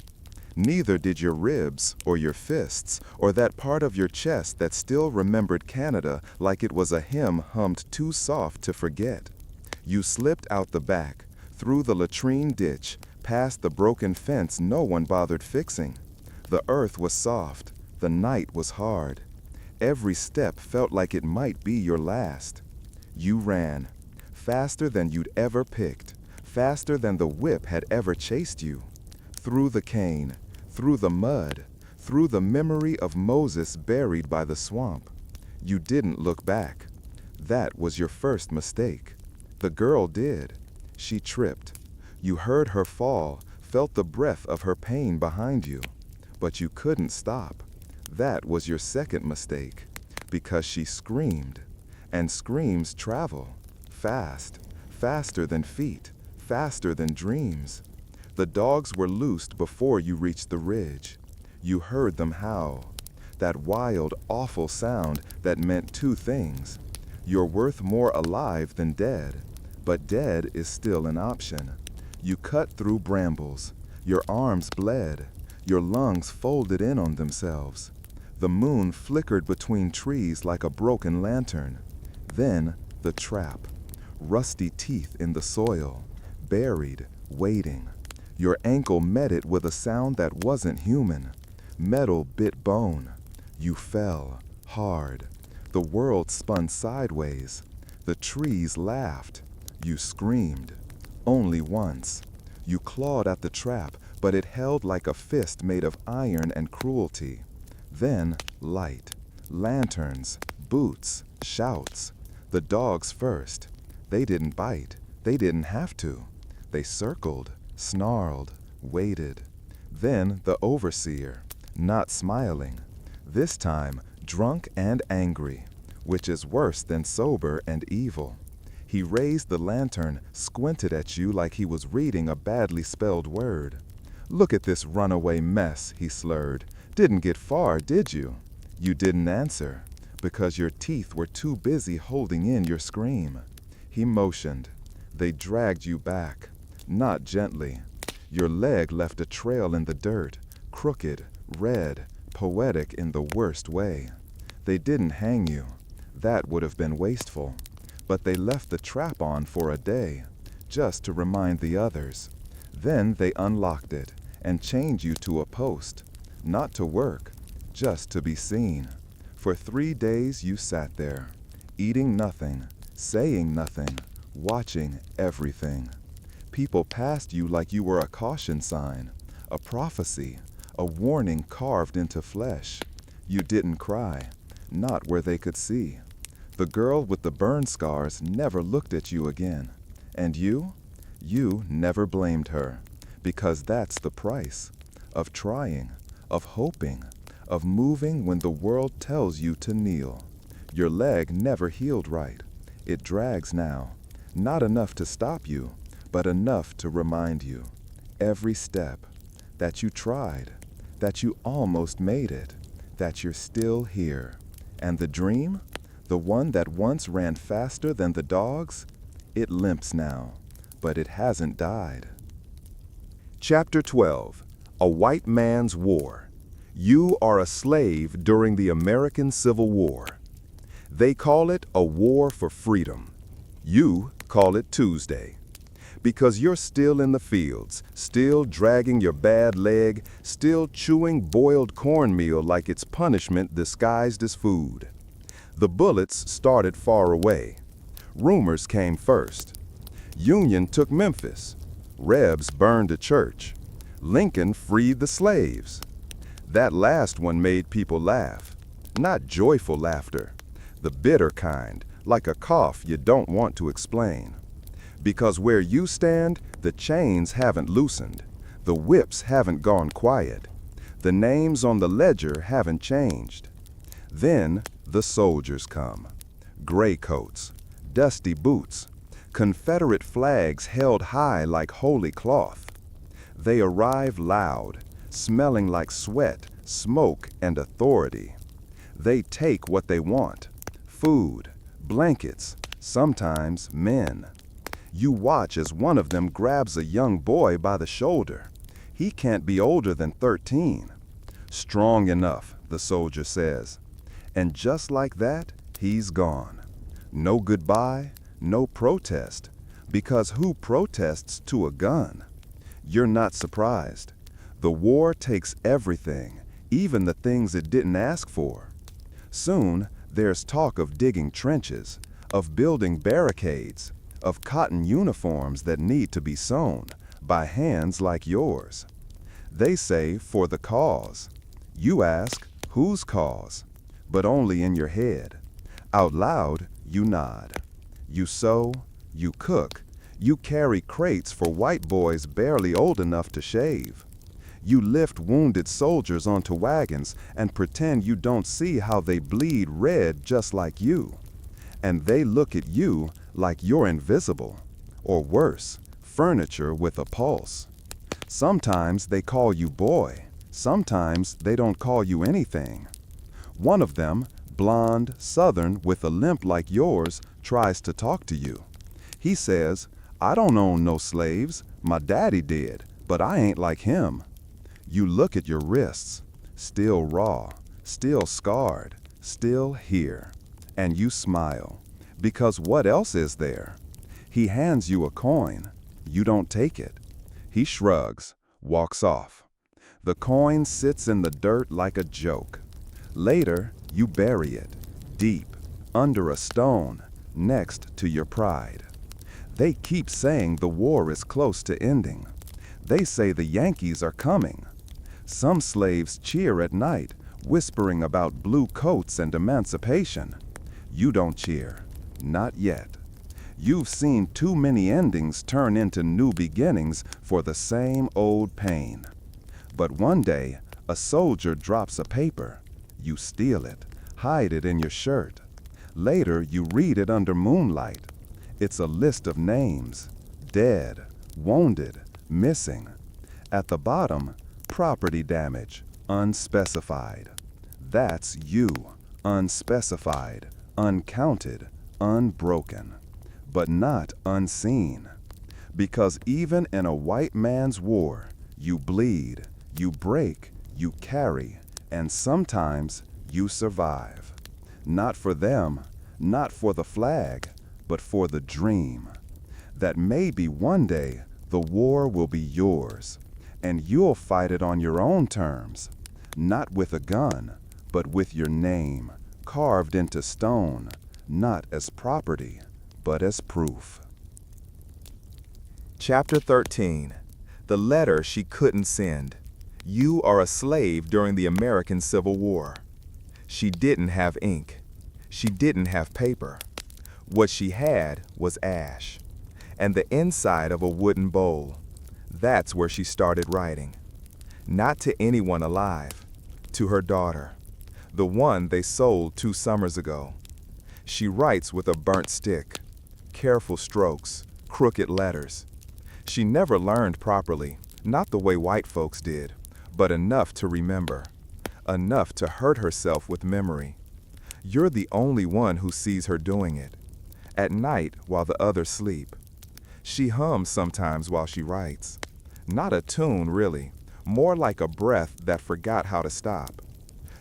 Speaker 1: Neither did your ribs, or your fists, or that part of your chest that still remembered Canada like it was a hymn hummed too soft to forget. You slipped out the back, through the latrine ditch, past the broken fence no one bothered fixing. The earth was soft, the night was hard. Every step felt like it might be your last. You ran, faster than you'd ever picked, faster than the whip had ever chased you. Through the cane, through the mud, through the memory of Moses buried by the swamp. You didn't look back. That was your first mistake. The girl did. She tripped. You heard her fall, felt the breath of her pain behind you. But you couldn't stop. That was your second mistake, because she screamed. And screams travel, fast, faster than feet, faster than dreams. The dogs were loosed before you reached the ridge. You heard them howl. That wild, awful sound that meant two things. You're worth more alive than dead, but dead is still an option. You cut through brambles. Your arms bled. Your lungs folded in on themselves.
Speaker 2: The moon flickered between trees like a broken lantern. Then the trap. Rusty teeth in the soil, buried, waiting. Your ankle met it with a sound that wasn't human. Metal bit bone. You fell, hard. The world spun sideways. The trees laughed. You screamed. Only once. You clawed at the trap, but it held like a fist made of iron and cruelty. Then light. Lanterns, boots, shouts. The dogs first. They didn't bite. They didn't have to. They circled, snarled, waited. Then the overseer, not smiling. This time, drunk and angry, which is worse than sober and evil. He raised the lantern, squinted at you like he was reading a badly spelled word. "Look at this runaway mess," he slurred. "Didn't get far, did you?" You didn't answer, because your teeth were too busy holding in your scream. He motioned. They dragged you back, not gently. Your leg left a trail in the dirt, crooked, red, poetic in the worst way. They didn't hang you. That would have been wasteful. But they left the trap on for a day, just to remind the others. Then they unlocked it and chained you to a post, not to work, just to be seen. For 3 days you sat there, eating nothing, saying nothing, watching everything. People passed you like you were a caution sign, a prophecy, a warning carved into flesh. You didn't cry, not where they could see. The girl with the burn scars never looked at you again. And you never blamed her, because that's the price of trying, of hoping, of moving when the world tells you to kneel. Your leg never healed right. It drags now, not enough to stop you, but enough to remind you, every step, that you tried, that you almost made it, that you're still here. And the dream? The one that once ran faster than the dogs? It limps now, but it hasn't died.
Speaker 1: Chapter 12. A White Man's War. You are a slave during the American Civil War. They call it a war for freedom. You call it Tuesday. Because you're still in the fields, still dragging your bad leg, still chewing boiled cornmeal like it's punishment disguised as food. The bullets started far away. Rumors came first. Union took Memphis. Rebs burned a church. Lincoln freed the slaves. That last one made people laugh. Not joyful laughter. The bitter kind, like a cough you don't want to explain. Because where you stand, the chains haven't loosened. The whips haven't gone quiet. The names on the ledger haven't changed. Then the soldiers come. Gray coats, dusty boots, Confederate flags held high like holy cloth. They arrive loud, smelling like sweat, smoke, and authority. They take what they want: food, blankets, sometimes men. You watch as one of them grabs a young boy by the shoulder. He can't be older than 13. "Strong enough," the soldier says. And just like that, he's gone. No goodbye, no protest, because who protests to a gun? You're not surprised. The war takes everything, even the things it didn't ask for. Soon, there's talk of digging trenches, of building barricades, of cotton uniforms that need to be sewn by hands like yours. They say, for the cause. You ask, whose cause? But only in your head. Out loud, you nod. You sew, you cook, you carry crates for white boys barely old enough to shave. You lift wounded soldiers onto wagons and pretend you don't see how they bleed red just like you. And they look at you like you're invisible, or worse, furniture with a pulse. Sometimes they call you boy, sometimes they don't call you anything. One of them, blonde, southern, with a limp like yours, tries to talk to you. He says, "I don't own no slaves. My daddy did, but I ain't like him." You look at your wrists, still raw,
Speaker 2: still scarred, still here. And you smile, because what else is there? He hands you a coin. You don't take it. He shrugs, walks off. The coin sits in the dirt like a joke. Later, you bury it, deep, under a stone, next to your pride. They keep saying the war is close to ending. They say the Yankees are coming. Some slaves cheer at night, whispering about blue coats and emancipation. You don't cheer, not yet. You've seen too many endings turn into new beginnings for the same old pain. But one day, a soldier drops a paper. You steal it, hide it in your shirt. Later, you read it under moonlight. It's a list of names, dead, wounded, missing. At the bottom, property damage, unspecified. That's you, unspecified, uncounted, unbroken, but not unseen. Because even in a white man's war, you bleed, you break, you carry, and sometimes you survive. Not for them, not for the flag, but for the dream. That maybe one day the war will be yours, and you'll fight it on your own terms, not with a gun, but with your name, carved into stone, not as property, but as proof.
Speaker 1: Chapter 13. The letter she couldn't send. You are a slave during the American Civil War. She didn't have ink. She didn't have paper. What she had was ash, and the inside of a wooden bowl. That's where she started writing. Not to anyone alive, to her daughter, the one they sold 2 summers ago. She writes with a burnt stick, careful strokes, crooked letters. She never learned properly, not the way white folks did, but enough to remember, enough to hurt herself with memory. You're the only one who sees her doing it, at night while the others sleep. She hums sometimes while she writes. Not a tune, really, more like a breath that forgot how to stop.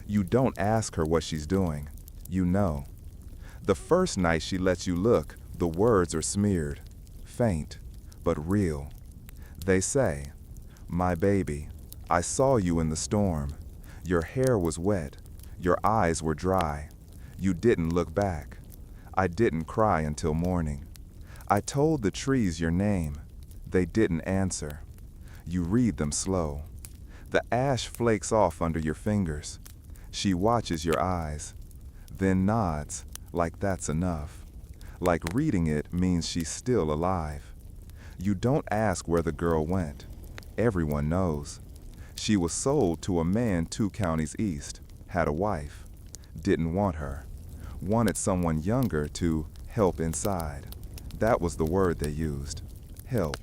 Speaker 1: You don't ask her what she's doing. You know. The first night she lets you look, the words are smeared, faint, but real. They say, "My baby, I saw you in the storm. Your hair was wet. Your eyes were dry. You didn't look back. I didn't cry until morning. I told the trees your name. They didn't answer. You read them slow. The ash flakes off under your fingers. She watches your eyes, then nods like that's enough. Like reading it means she's still alive. You don't ask where the girl went. Everyone knows. She was sold to a man 2 counties east, had a wife, didn't want her, wanted someone younger to help inside. That was the word they used, help.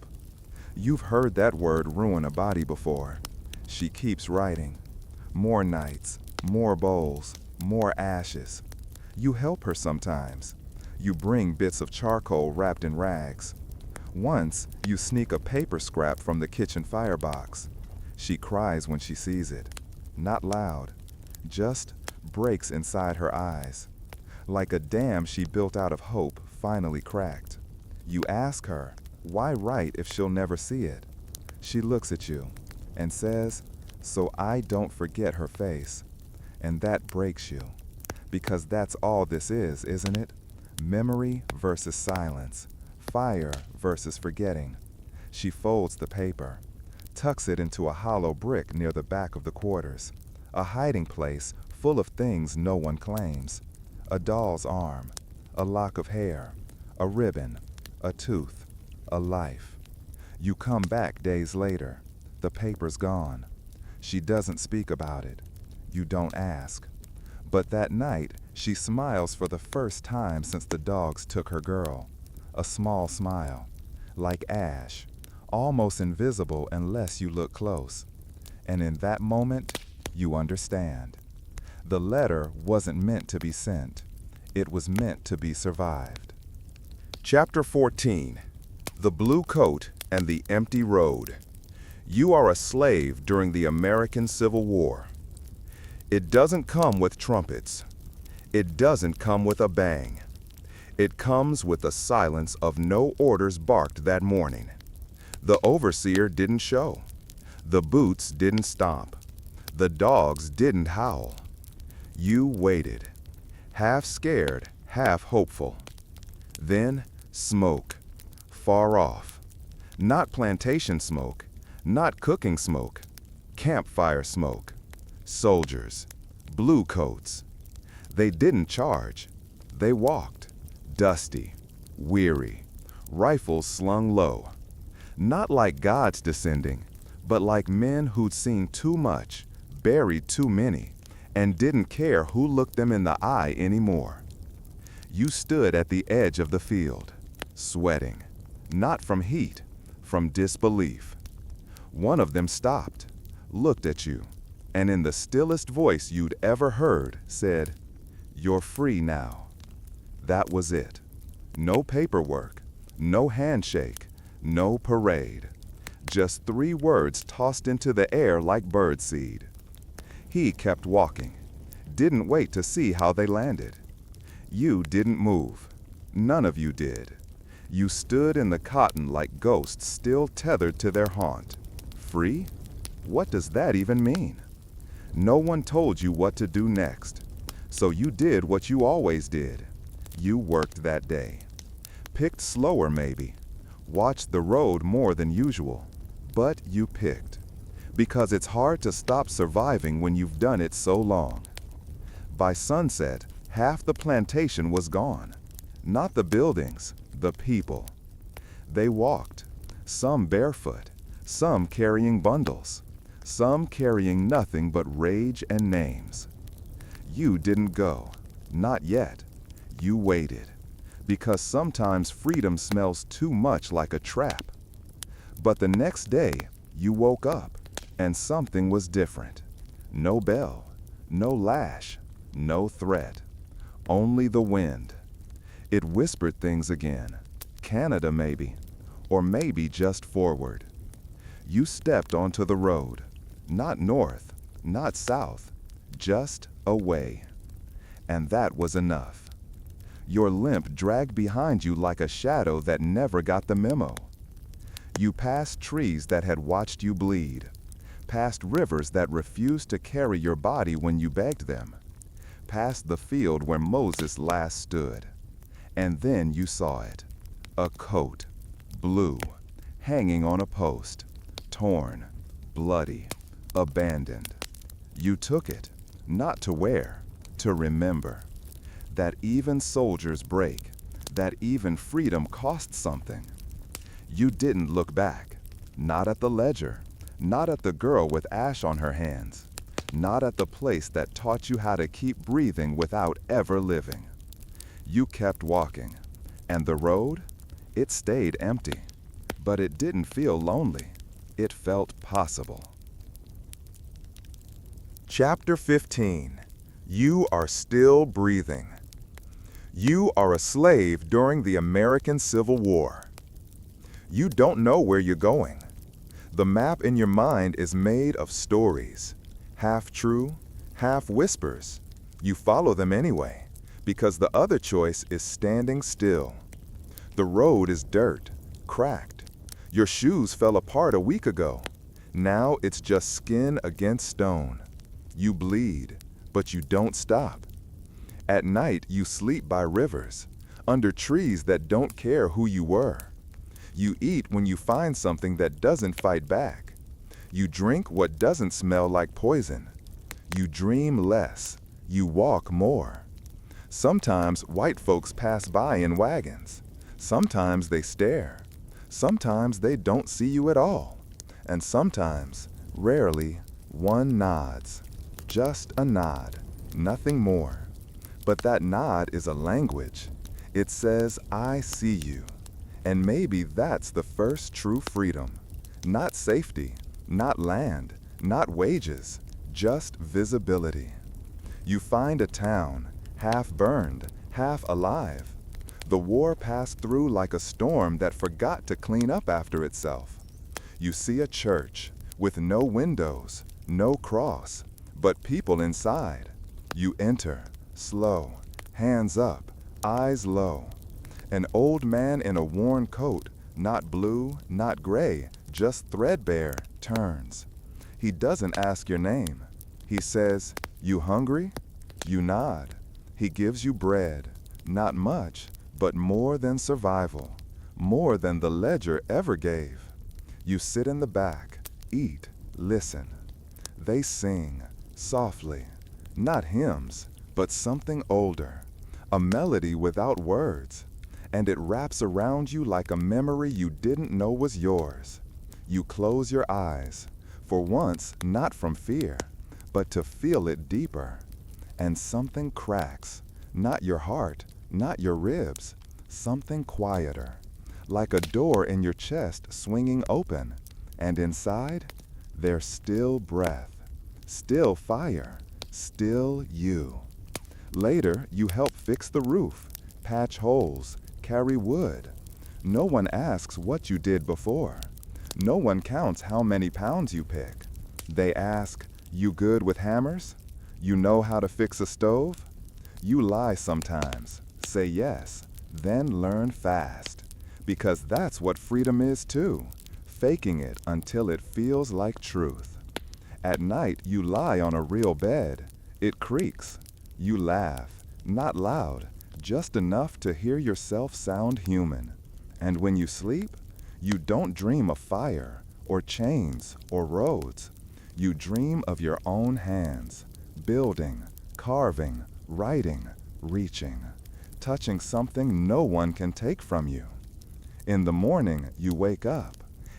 Speaker 1: You've heard that word ruin a body before. She keeps writing. More nights, more bowls, more ashes. You help her sometimes. You bring bits of charcoal wrapped in rags. Once, you sneak a paper scrap from the kitchen firebox. She cries when she sees it. Not loud, just breaks inside her eyes. Like a dam she built out of hope finally cracked. You ask her, why write if she'll never see it? She looks at you and says, so I don't forget her face. And that breaks you. Because that's all this is, isn't it? Memory versus silence. Fire versus forgetting. She folds the paper, tucks it into a hollow brick near the back of the quarters, a hiding place full of things no one claims. A doll's arm, a lock of hair, a ribbon, a tooth, a life. You come back days later. The paper's gone. She doesn't speak about it. You don't ask. But that night, she smiles for the first time since the dogs took her girl. A small smile, like ash, almost invisible unless you look close. And in that moment, you understand. The letter wasn't meant to be sent. It was meant to be survived. Chapter 14. The Blue Coat and the Empty Road. You are a slave during the American Civil War. It doesn't come with trumpets. It doesn't come with a bang. It comes with the silence of no orders barked that morning. The overseer didn't show. The boots didn't stomp. The dogs didn't howl. You waited, half scared, half hopeful. Then smoke, far off. Not plantation smoke, not cooking smoke, campfire smoke. Soldiers, blue coats. They didn't charge. They walked, dusty, weary, rifles slung low. Not like gods descending, but like men who'd seen too much, buried too many, and didn't care who looked them in the eye anymore. You stood at the edge of the field, sweating, not from heat, from disbelief. One of them stopped, looked at you, and in the stillest voice you'd ever heard said, "You're free now." That was it. No paperwork, no handshake, no parade. Just 3 words tossed into the air like birdseed. He kept walking, didn't wait to see how they landed. You didn't move. None of you did. You stood in the cotton like ghosts still tethered to their haunt. Free? What does that even mean? No one told you what to do next. So you did what you always did. You worked that day. Picked slower maybe. Watched the road more than usual. But you picked. Because it's hard to stop surviving when you've done it so long. By sunset, half the plantation was gone. Not the buildings, the people. They walked, some barefoot, some carrying bundles, some carrying nothing but rage and names. You didn't go, not yet. You waited, because sometimes freedom smells too much like a trap. But the next day, you woke up, and something was different. No bell, no lash, no threat. Only the wind. It whispered things again. Canada maybe, or maybe just forward. You stepped onto the road. Not north, not south, just away. And that was enough. Your limp dragged behind you like a shadow that never got the memo. You passed trees that had watched you bleed, past rivers that refused to carry your body when you begged them, past the field where Moses last stood. And then you saw it. A coat, blue, hanging on a post, torn, bloody, abandoned. You took it, not to wear, to remember. That even soldiers break, that even freedom costs something. You didn't look back, not at the ledger, not at the girl with ash on her hands, not at the place that taught you how to keep breathing without ever living. You kept walking, and the road, it stayed empty, but it didn't feel lonely. It felt possible. Chapter 15. You are still breathing. You are a slave during the American Civil War. You don't know where you're going. The map in your mind is made of stories, half true, half whispers. You follow them anyway, because the other choice is standing still. The road is dirt, cracked. Your shoes fell apart a week ago. Now it's just skin against stone. You bleed, but you don't stop. At night, you sleep by rivers, under trees that don't care who you were. You eat when you find something that doesn't fight back. You drink what doesn't smell like poison. You dream less. You walk more. Sometimes white folks pass by in wagons. Sometimes they stare. Sometimes they don't see you at all. And sometimes, rarely, one nods. Just a nod, nothing more. But that nod is a language. It says, I see you. And maybe that's the first true freedom. Not safety, not land, not wages, just visibility. You find a town, half burned, half alive. The war passed through like a storm that forgot to clean up after itself. You see a church with no windows, no cross, but people inside. You enter, slow, hands up, eyes low. An old man in a worn coat, not blue, not gray, just threadbare, turns. He doesn't ask your name. He says, "You hungry?" You nod. He gives you bread, not much, but more than survival, more than the ledger ever gave. You sit in the back, eat, listen. They sing, softly, not hymns, but something older, a melody without words, and it wraps around you like a memory you didn't know was yours. You close your eyes, for once not from fear, but to feel it deeper, and something cracks, not your heart, not your ribs, something quieter, like a door in your chest swinging open, and inside, there's still breath, still fire, still you. Later, you help fix the roof, patch holes, carry wood. No one asks what you did before. No one counts how many pounds you pick. They ask, "You good with hammers? You know how to fix a stove?" You lie sometimes, say yes, then learn fast. Because that's what freedom is too, faking it until it feels like truth. At night, you lie on a real bed. It creaks. You laugh, not loud, just enough to hear yourself sound human. And when you sleep, you don't dream of fire, or chains, or roads. You dream of your own hands, building, carving, writing, reaching, touching something no one can take from you. In the morning, you wake up,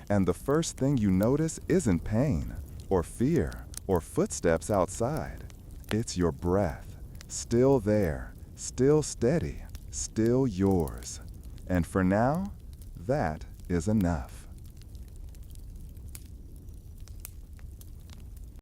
Speaker 1: and the first thing you notice isn't pain, or fear, or footsteps outside. It's your breath, still there, still steady, still yours. And for now, that is enough.